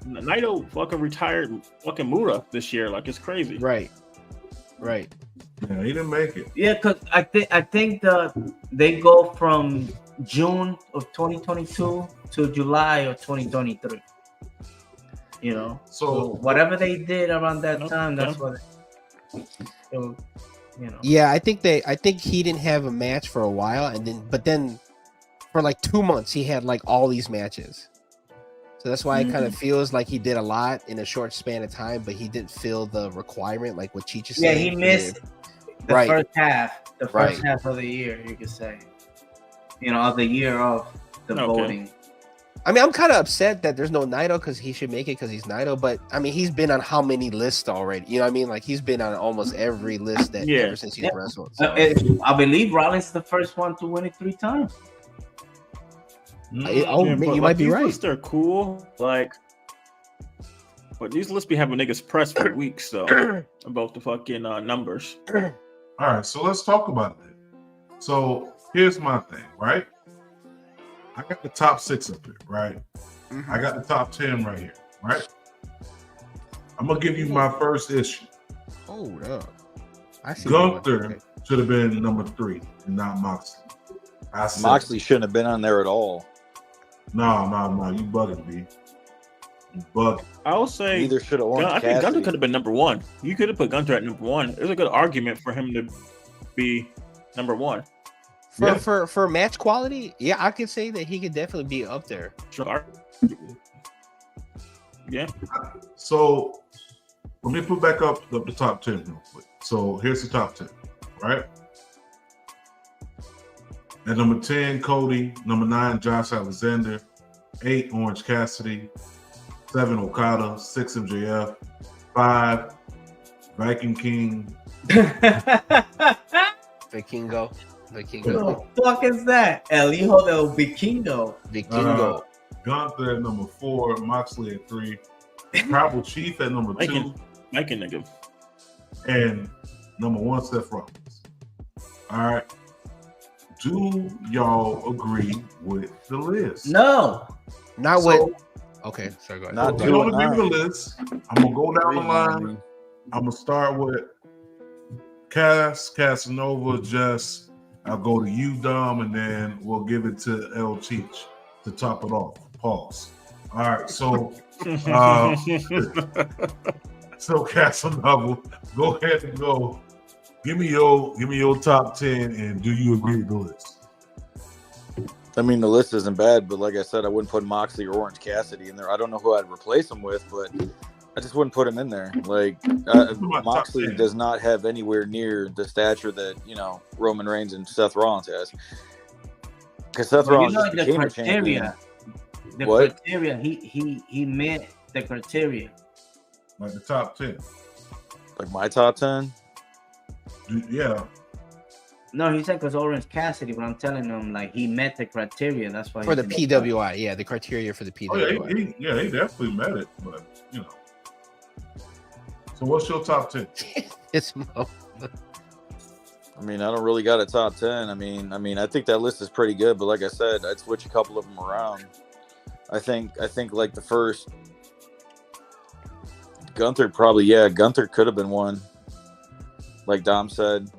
Naito fucking retired fucking Mura this year. Like, it's crazy. Right. Yeah, he didn't make it. Yeah, because I think they go from June of 2022 to July of 2023. You know, so whatever they did around that time, that's what. You know. Yeah, I think he didn't have a match for a while, but then for like 2 months he had like all these matches. So that's why it kind of feels like he did a lot in a short span of time, but he didn't fill the requirement, like what Cheech is saying. Yeah, he missed the first half. The first half of the year, you could say. You know, of the year of the voting. I mean, I'm kind of upset that there's no Naito because he should make it because he's Naito. But I mean, he's been on how many lists already? You know what I mean? Like he's been on almost every list that ever since he's wrestled. So. I believe Rollins is the first one to win it 3 times. You might be right. Lists are cool, like, but these lists be having niggas pressed for weeks though about the fucking numbers. All right, so let's talk about it. So here's my thing, right? I got the top 6 up here, right? I got the top 10 right here, right? I'm gonna give you my first issue. Hold up. I see. Gunther should have been number 3 and not Moxley. Moxley shouldn't have been on there at all. No, you bugging, B. You bugging. I'll say neither should have. I think Gunther could have been number 1. You could have put Gunther at number 1. There's a good argument for him to be number 1. For match quality, yeah, I could say that he could definitely be up there. Sure. Yeah. So let me put back up the top 10 real quick. So here's the top 10, right? At number 10, Cody. Number 9, Josh Alexander. 8, Orange Cassidy. 7, Okada. 6, MJF. 5, Viking King. Vikingo. What the fuck is that? El Hijo del Vikingo. Gunther at number 4. Moxley at 3. Tribal Chief at number 2. Viking nigga. And number 1, Seth Rollins. All right. Do y'all agree with the list? No. Not with. Okay, sorry, go ahead. Not you don't agree with the list. I'm gonna go down the line. I'm gonna start with Casanova, Jess. I'll go to you, Dom, and then we'll give it to El Cheech to top it off. Pause. All right, so so Casanova, go ahead and go. Give me your top 10, and do you agree with the list? I mean, the list isn't bad, but like I said, I wouldn't put Moxley or Orange Cassidy in there. I don't know who I'd replace him with, but I just wouldn't put him in there. Like Moxley does not have anywhere near the stature that Roman Reigns and Seth Rollins has. Because Seth Rollins just became a champion. The criteria he met the criteria. Like the top 10. Like my top 10. Yeah. No, he said because Orange Cassidy, but I'm telling him like he met the criteria. That's why for the PWI, the criteria for the PWI. Oh, yeah, he definitely met it, but So what's your top 10? It's I mean, I don't really got a top 10. I mean, I think that list is pretty good, but like I said, I'd switch a couple of them around. I think like the first Gunther Gunther could have been one. Like Dom said,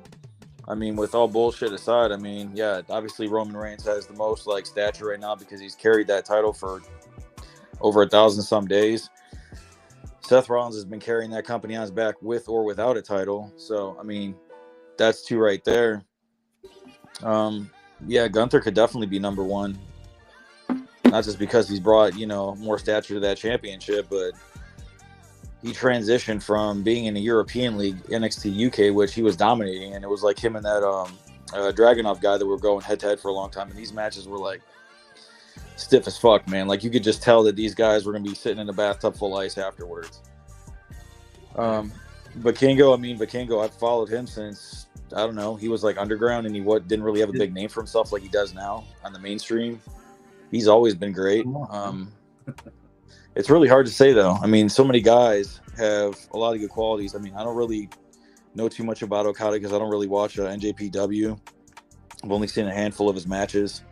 I mean, with all bullshit aside, I mean, yeah, obviously Roman Reigns has the most like stature right now because he's carried that title for over 1,000 some days. Seth Rollins has been carrying that company on his back with or without a title. So, I mean, that's 2 right there. Yeah, Gunther could definitely be number 1. Not just because he's brought, more stature to that championship, but he transitioned from being in the European League, NXT UK, which he was dominating, and it was like him and that Dragunov guy that were going head-to-head for a long time, and these matches were like stiff as fuck, man. Like you could just tell that these guys were going to be sitting in a bathtub full of ice afterwards. Vikingo, I've followed him since, I don't know, he was like underground, and he didn't really have a big name for himself like he does now on the mainstream. He's always been great. It's really hard to say, though. I mean, so many guys have a lot of good qualities. I mean, I don't really know too much about Okada because I don't really watch NJPW. I've only seen a handful of his matches.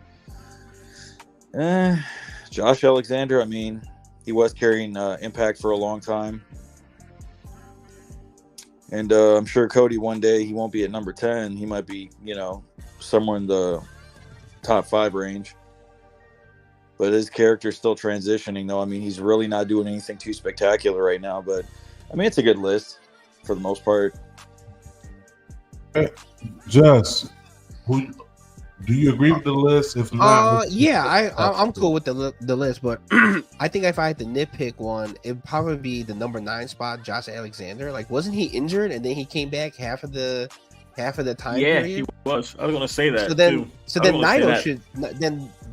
Josh Alexander, I mean, he was carrying Impact for a long time. And I'm sure Cody one day, he won't be at number 10. He might be, somewhere in the top 5 range. But his character's still transitioning, though. I mean, he's really not doing anything too spectacular right now. But, I mean, it's a good list for the most part. Hey, Jess, do you agree with the list? If not, I'm cool with the list. But I think if I had to nitpick one, it'd probably be the number 9 spot, Josh Alexander. Like, wasn't he injured and then he came back half of the time period? Yeah, he was. I was going to say that. So then Naito should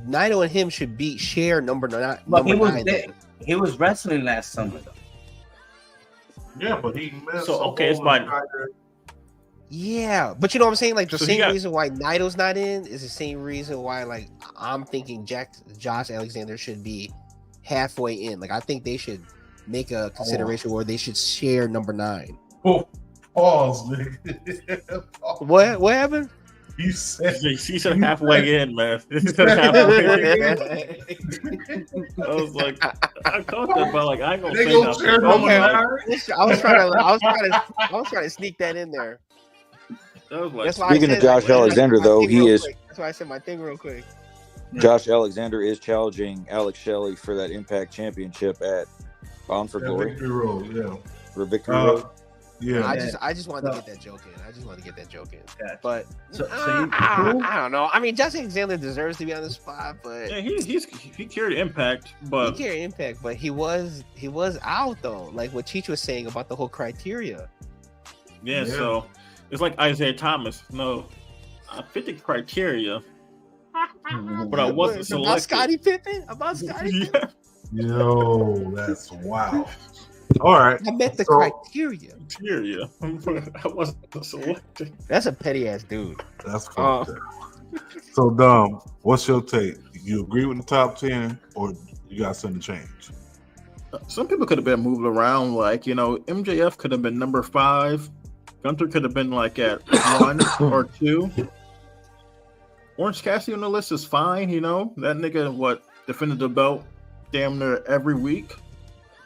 Naito and him should share number nine. But Number nine. he was wrestling last summer though. Yeah, but he missed. So, okay, it's fine. Yeah, but you know what I'm saying? Like the So same reason why Naito's not in is the same reason why like I'm thinking Josh Alexander should be halfway in. Like I think they should make a consideration where they should share number 9. Oh, pause, nigga. What happened? He said halfway in, man. He said halfway in. I was like, I thought that, but like I ain't gonna say nothing. Okay, I was trying to sneak that in there. Like, speaking of Josh Alexander, though, he is. That's why I said my thing real quick. Josh Alexander is challenging Alex Shelley for that Impact Championship at Bound for Glory. Victory Road, yeah. For Victory Road. Yeah. I just wanted to get that joke in. Yeah. But I don't know. I mean, Josh Alexander deserves to be on the spot, but yeah, he carried Impact, but he was out though. Like what Cheech was saying about the whole criteria. Yeah, so it's like Isaiah Thomas. No, I fit the criteria, but I wasn't selected. About Scottie Pippen? About Scottie Pippen? Yo, that's wow. All right. I met the criteria. I wasn't selected. That's a petty ass dude. That's fucked up. So, Dom, what's your take? You agree with the top 10 or you got something to change? Some people could have been moved around. Like, MJF could have been number 5. Gunther could have been like at 1 or 2. Orange Cassidy on the list is fine. That nigga, defended the belt damn near every week.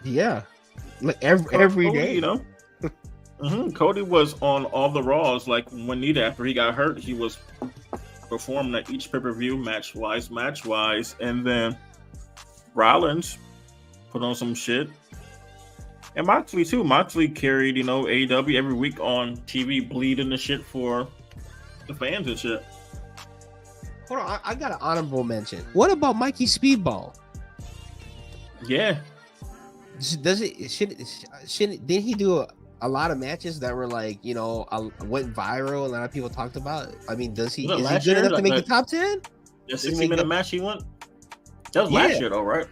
Yeah. Like every day. Cody was on all the Raws. Like when needed after he got hurt, he was performing at each pay-per-view match wise. And then Rollins put on some shit. And Moxley too. Moxley carried, AEW every week on TV, bleeding the shit for the fans and shit. Hold on, I got an honorable mention. What about Mikey Speedball? Yeah. Didn't he do a lot of matches that were like, went viral? A lot of people talked about it. I mean, is he good enough to make the top 10? The 60-minute match he won? That was last year though, right?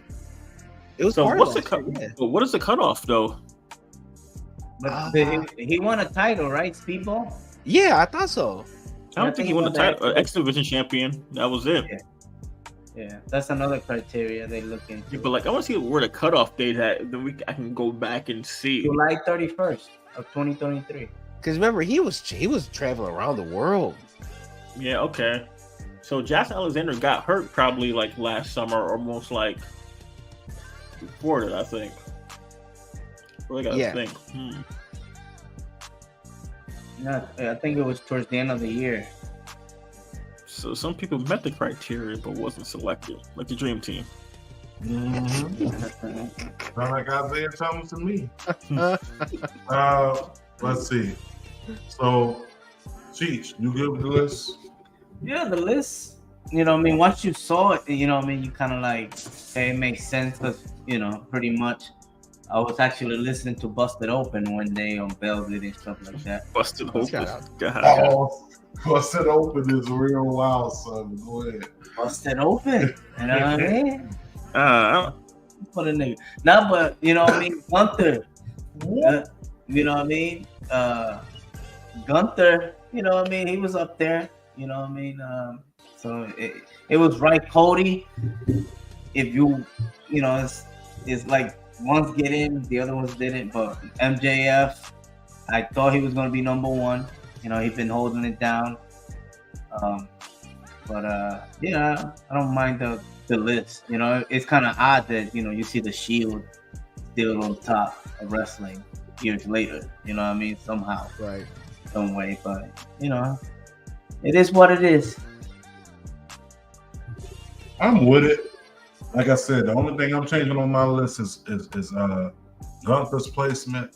It was so part what's of the what is the cutoff though? But he won a title, right? Speedball? Yeah, I thought so. I don't think he won the title. X Division champion. That was it. Yeah, that's another criteria they look into. Yeah, but like, I want to see where the cutoff date at. Then I can go back and see. July 31st of 2023. Because remember, he was traveling around the world. Yeah. Okay. So Josh Alexander got hurt probably like last summer, or most like before that, I think. Really gotta think. No, I think it was towards the end of the year. So some people met the criteria but wasn't selected, like the Dream Team. Sound like Isaiah Thomas and me. Let's see. So, Cheech, you good with the list? Yeah, the list. Once you saw it, you kind of like, hey, it makes sense because, pretty much. I was actually listening to Busted Open when they unveiled it and stuff like that. Busted Open. Oh, Busted Open is real wild, son. Go ahead. Busted Open. You know what I mean? For the nigga. No, but Gunther. Gunther, he was up there. So it was right, Cody. If you, it's like ones get in, the other ones didn't. But MJF, I thought he was going to be number 1. He's been holding it down. I don't mind the list. It's kind of odd that, you see the Shield still on top of wrestling years later. Somehow. Right. Some way. But, it is what it is. I'm with it. Like I said, the only thing I'm changing on my list is Gunther's placement.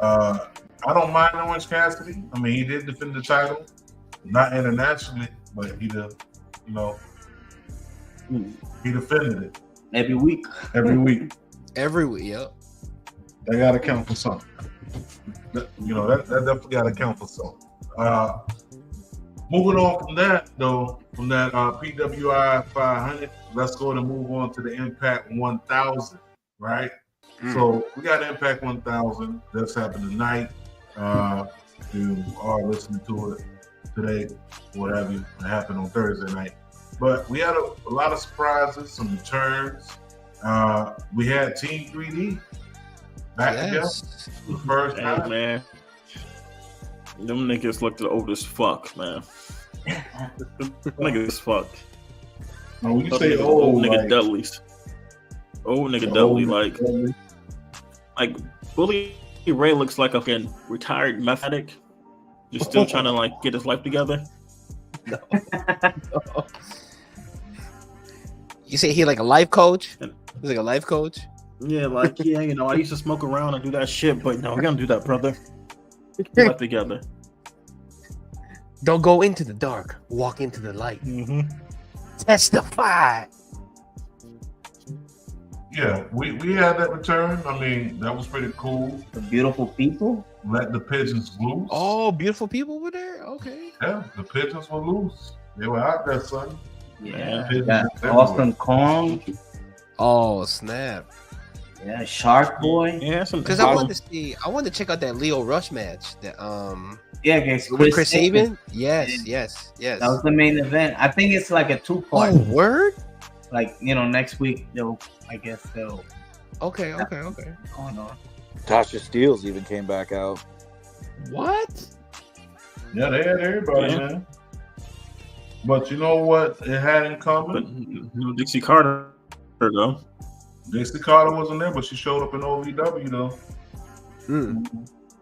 I don't mind Orange Cassidy. I mean, he did defend the title, not internationally, but he defended it every week. Every week, yep. They got to count for something. That definitely got to count for something. Moving on from that, though, from that PWI 500, let's go and move on to the Impact 1000, right? So we got Impact 1000. That's happened tonight. You are listening to it today, whatever it happened on Thursday night. But we had a lot of surprises, some returns. We had Team 3D back together for the first time. Man. Them niggas looked old as fuck, man. Niggas fuck. Now, when you say old, nigga like, Dudley's. Old nigga Dudley, like Bully Ray looks like a fucking retired meth addict. Just still trying to like get his life together. You say he like a life coach? He's like a life coach? Yeah, like yeah, you know, I used to smoke around and do that shit, but no, we're gonna do that, brother. Get life together. Don't go into the dark. Walk into the light. Testify. Yeah, we had that return. I mean, that was pretty cool. The beautiful people. Let the pigeons loose. Oh, beautiful people were there? Okay. Yeah, the pigeons were loose. They were out there, son. Yeah. Pigeons Austin Kong. Oh, snap. Yeah, Shark Boy. Yeah, because I wanted to check out that Leo Rush match. That yeah, against with Chris Sabin. Yes. That was the main event. I think it's like a 2-part. Oh, word. Like, you know, next week they'll. Okay. Going on. Tasha Steelz even came back out. What? Yeah, they had everybody, man. But you know what it had in common? But, Dixie Carter, though. Dixie Carter wasn't there, but she showed up in OVW, though.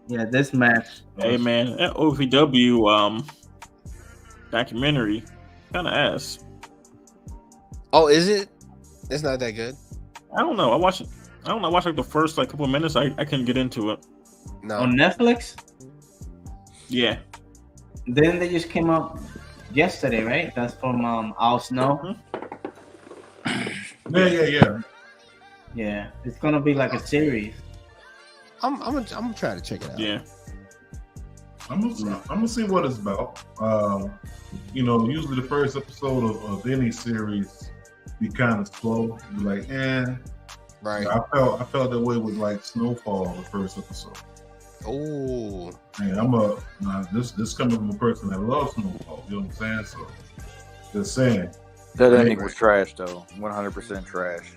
Yeah, this match. Hey, man, that OVW documentary kind of ass. Oh, is it? It's not that good. I don't know. I watched like the first like couple of minutes. I couldn't get into it. No. On Netflix? Yeah. Then they just came out yesterday, right? That's from Al Snow. Yeah. Yeah, it's gonna be like a series. I'm gonna try to check it out. Yeah. I'm gonna see what it's about. You know, usually the first episode of any series be kind of slow. Be like, right. I felt that way with like Snowfall, the first episode. Oh. And this coming from a person that loves Snowfall. You know what I'm saying? So, just saying. That ending was trash, though. 100% trash.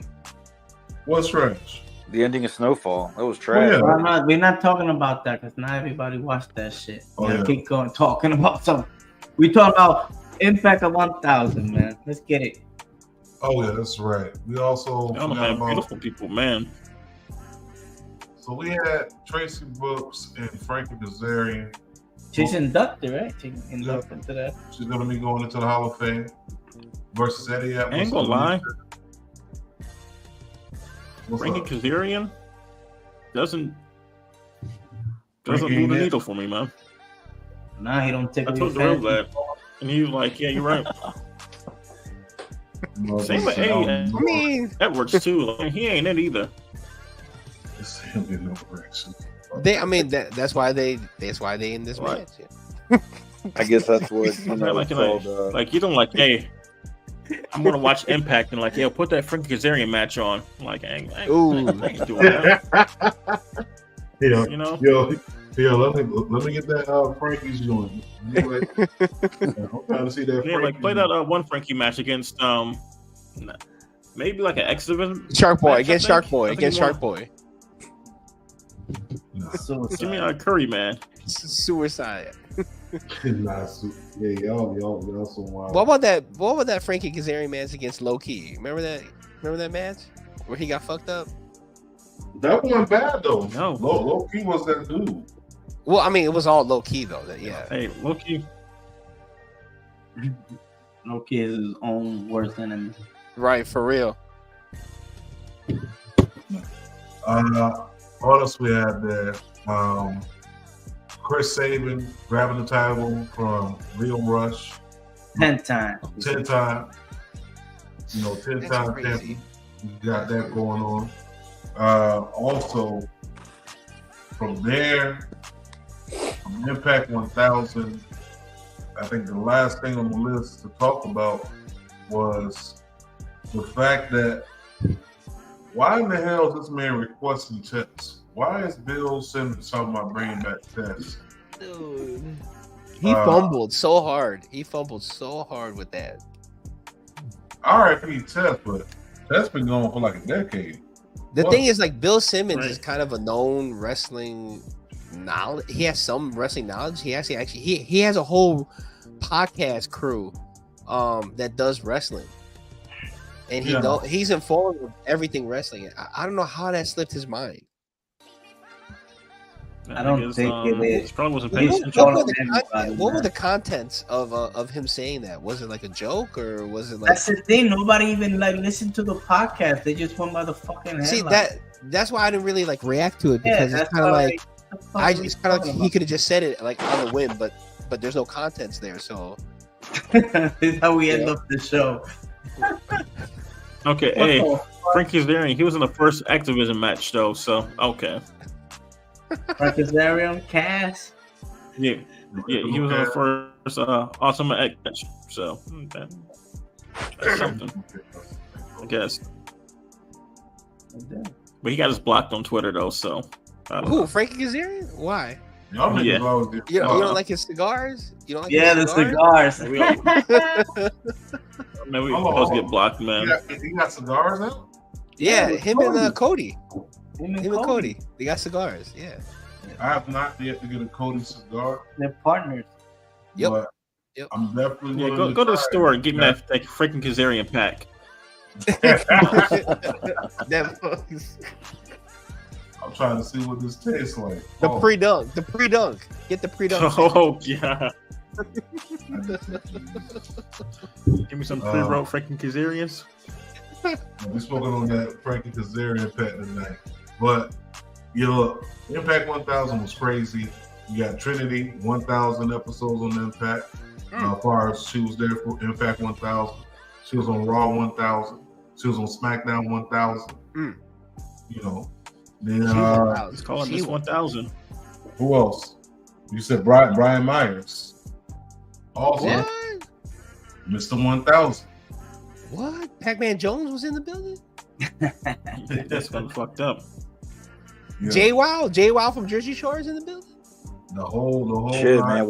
What's trash? The ending of Snowfall. That was trash. Oh, yeah. We're not talking about that because not everybody watched that shit. Oh, yeah. Keep going talking about something. We talking about Impact of 1000, man. Let's get it. Oh yeah, that's right. We also man, beautiful people, man. So we had Tracy Brooks and Frankie Kazarian. She's inducted, right? She's inducted to that. She's gonna be going into the Hall of Fame versus Eddie Edwards. I ain't gonna lie. Frankie Kazarian doesn't move the needle for me, man. Nah, he don't take. I told Darrell that, and he was like, "Yeah, you're right." Same with Edwards too. Like, he ain't it either. That's why they in this match. Yeah. I guess that's what like you don't like. Hey, I'm gonna watch Impact and like, put that Frankie Kazarian match on. I'm like, I ain't doing that. You know. Yo, let me get that Frankie's joint. Anyway, I'm trying to see that. Yeah, like play that one Frankie match against maybe like an exhibition. Shark Boy against Shark Boy. Give me a Curry, man. Suicide. Y'all so wild. What about that Frankie Kazarian match against Low Key? Remember that match where he got fucked up? That wasn't bad though. No, Low Key was that dude. Well, I mean, it was all Low Key though. Hey, Low Key. Low Key is his own worst enemy. Right, for real. What else we had there? Chris Sabin grabbing the title from Leo Rush. 10 times. 10 time. 10 time champion. We got that going on. Also, from there, from Impact 1000, I think the last thing on the list to talk about was the fact that why in the hell is this man requesting checks? Why is Bill Simmons talking about bringing back checks? Dude. He fumbled so hard. He fumbled so hard with that. R.I.P. Tess, but Tess been going for like a decade. The thing is, like, Bill Simmons is kind of a known wrestling knowledge. He has some wrestling knowledge. He he has a whole podcast crew that does wrestling, and he's informed with everything wrestling. I don't know how that slipped his mind. I don't think it probably wasn't paying What were the contents of him saying that? Was it like a joke or was it like? That's the thing. Nobody even like listened to the podcast. They just went by the fucking headline. See that's why I didn't really like react to it because it's kind of like it's kind of like he could have just said it like on the whim, but there's no contents there. So this is how we end up the show. Okay, hey, Frankie Kazarian, he was in the first Activision match though, so okay. Frankie Kazarian, Cass. Yeah, he was in the first Ultimate X match, so that's something, I guess. But he got us blocked on Twitter though, so. Who, Frankie Kazarian? Why? Y'all yeah. You don't like his cigars? You don't like his cigars? The cigars. Man, we supposed to get blocked, man. He got cigars now? Yeah, him and Cody. Him and Cody. They got cigars, yeah. I have not yet to get a Cody cigar. They're partners. Yep. I'm definitely go to the store and get me that freaking Kazarian pack. I'm trying to see what this tastes like. The pre-dunk. Get the pre-dunk. Oh, yeah. Give me some pre-roll freaking Kazarians. We spoken on that Frankie Kazarian pack tonight. But, Impact 1000 was crazy. You got Trinity, 1000 episodes on Impact. As far as she was there for Impact 1000. She was on Raw 1000. She was on SmackDown 1000. Then it's calling this 1000. Who else? You said Brian Myers. Also, what? Mr. 1000. What? Pac-Man Jones was in the building? That's been fucked up. Yeah. J-Wow from Jersey Shore is in the building? The whole shit, man.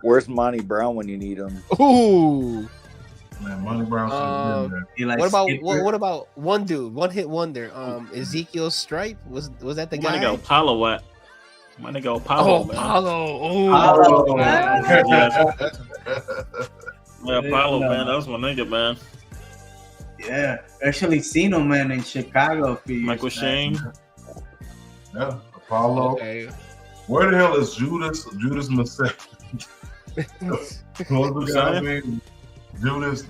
Where's Monty Brown when you need him? Ooh. Man, Monty Brown should have been there. What about one dude, one hit wonder? Ezekiel Stripe was that the guy? My nigga Apollo at. My nigga Apollo. Man. Apollo. Yeah, Apollo, man. That was my nigga, man. Yeah, actually seen him, man, in Chicago a few years Michael Shane. Yeah, Apollo. Okay. Where the hell is Judas Messiah? What was the guy's name? Judas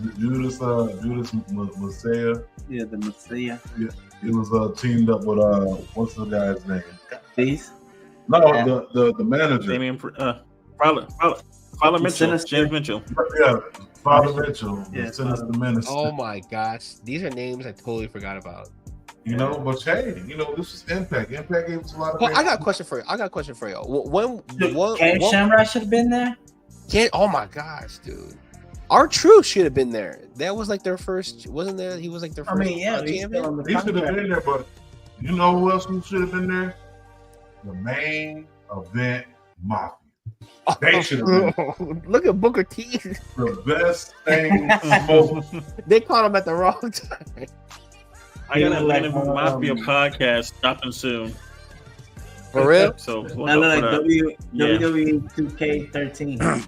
Messiah. Yeah, the Messiah. Yeah, he was teamed up with what's the guy's name? Peace. No, the manager. Damien, Father Mitchell, James Mitchell. Yeah, Father Mitchell. Yeah, Sinister Minister. Oh my gosh, these are names I totally forgot about. But hey, this is Impact. Impact gave us a lot of. Well, I got a question for you. Ken Shamrock should have been there. Oh my gosh, dude. R-Truth should have been there. That was like their first, wasn't there? He was like their first champion. He should have been there, but you know who else should have been there? The main event Mafia. They should have been. Look at Booker T. The best thing smoke. They caught him at the wrong time. I got a Mafia podcast stopping soon. For real? So I look like WWE 2K13.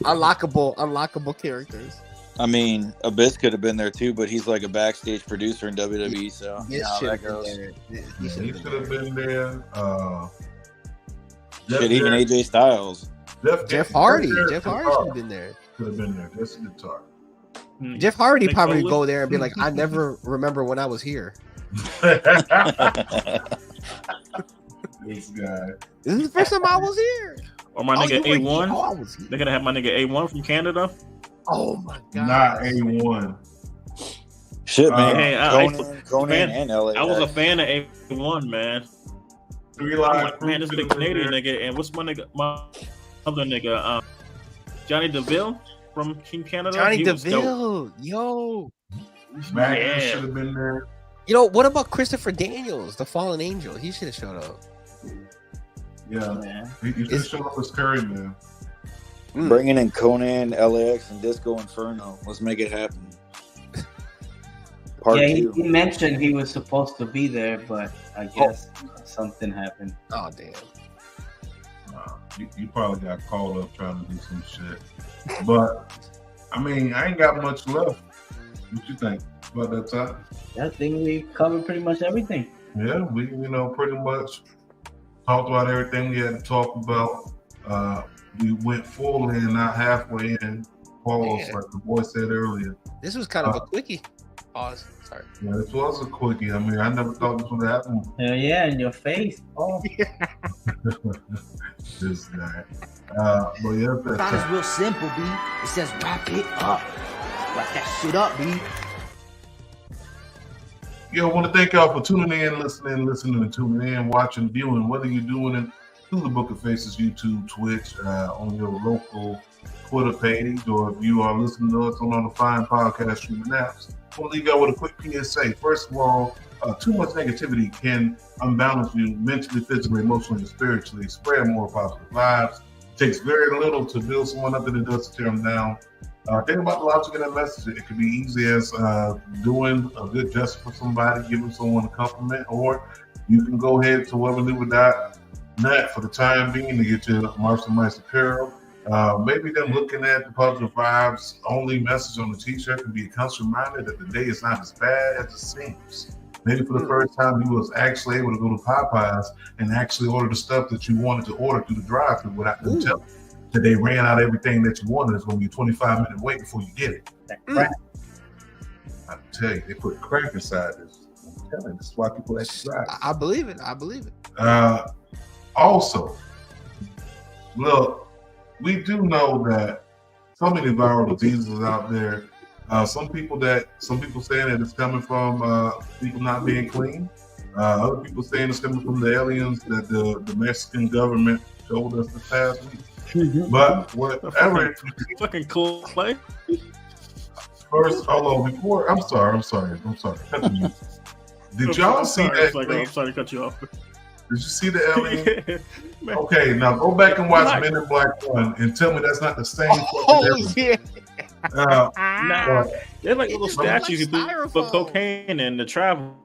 Unlockable characters. I mean, Abyss could have been there too, but he's like a backstage producer in WWE, so that goes. He should have been there. Even AJ Styles. Jeff Hardy. Jeff Hardy should have been there. Could have been there. Just guitar. Jeff Hardy probably would go there and be like, I never remember when I was here. This guy. This is the first time I was here. Or my nigga A1. They're gonna have my nigga A1 from Canada. Oh my god. Not A1. Shit, man. Hey, Conan and LA. I was a fan of A1, man. Man, this big Canadian nigga, and what's my other nigga? Johnny DeVille from Team Canada. Johnny He was dope. DeVille, yo. Magnus should have been there. You know, what about Christopher Daniels, the fallen angel? He should have showed up. Yeah. He just showed up as Curry, man. Bringing in Conan, LAX, and Disco Inferno. Let's make it happen. Part Yeah, two. he mentioned he was supposed to be there, but I guess something happened. Oh, damn. You probably got called up trying to do some shit. But, I mean, I ain't got much left. What you think about that time? I think we covered pretty much everything. Yeah, we, pretty much talked about everything we had to talk about. We went full in, not halfway in. Pause, Yeah. like the boy said earlier. This was kind of a quickie. Pause. Sorry. Yeah, this was a quickie. I mean, I never thought this would happen. Yeah, in your face. Oh. This guy. But yeah, Thought it's real simple, B. It says wrap it up. Wrap that shit up, B. I want to thank y'all for tuning in, listening, and tuning in, watching, viewing, whether you're doing it through the Book of Faces YouTube, Twitch, on your local Twitter page, or if you are listening to us on the fine podcast streaming apps. I want to leave y'all with a quick PSA. First of all, too much negativity can unbalance you mentally, physically, emotionally, and spiritually. Spread more positive vibes. It takes very little to build someone up than it does to tear them down. Think about the logic of that message. It could be easy as doing a good gesture for somebody, giving someone a compliment, or you can go ahead to webandlive.net for the time being to get your Marshall Mice apparel. Maybe them looking at the positive vibes only message on the t-shirt can be a constant reminder that the day is not as bad as it seems. Maybe for the first time you was actually able to go to Popeyes and actually order the stuff that you wanted to order through the drive-thru without them telling you that they ran out of everything that you wanted. It's going to be a 25-minute wait before you get it. I tell you, they put crack inside this. I'm telling you, this is why people actually drive. I believe it. Also, look, we do know that so many viral diseases out there. Some people saying that it's coming from people not being clean. Other people saying it's coming from the aliens that the Mexican government showed us this past week. But whatever, fucking Clay. First, hold on. Before, I'm sorry. Cut the music. Did y'all see that? I'm sorry to cut you off. Did you see the alien? Okay, now go back and watch Men in Black 1 and tell me that's not the same. Yeah. Nah, they're like little statues you put cocaine in to travel.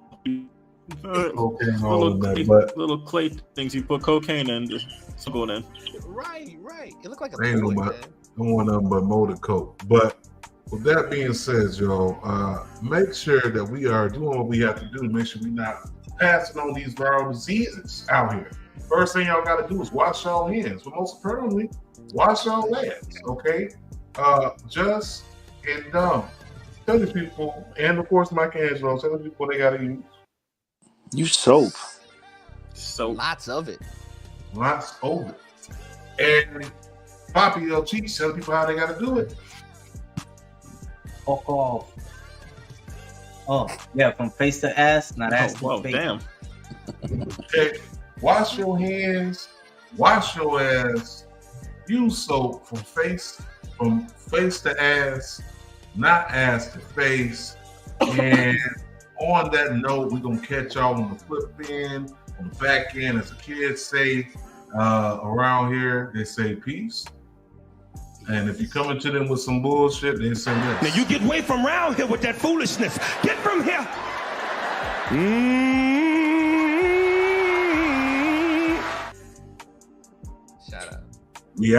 Little clay things you put cocaine in to go in. Right. It looked like a Ain't toy, nobody doing nothing but motor coat. But with that being said, y'all, make sure that we are doing what we have to do to make sure we're not passing on these viral diseases out here. First thing y'all got to do is wash y'all hands. But most importantly, wash y'all hands, okay? Just and dumb. Tell these people, and of course Mike Angelo, tell these people what they got to use. Use soap. Lots of it. And Poppy El Cheese, tell people how they got to do it. Fuck off. Oh, yeah, from face to ass, not ass to face. Damn. Okay. Wash your hands, wash your ass, use soap from face to ass, not ass to face. And on that note, we're gonna catch y'all on the flip end, on the back end. As the kids say around here, they say peace. And if you coming to them with some bullshit, they say this. Now you get away from around here with that foolishness. Get from here. Shout out. We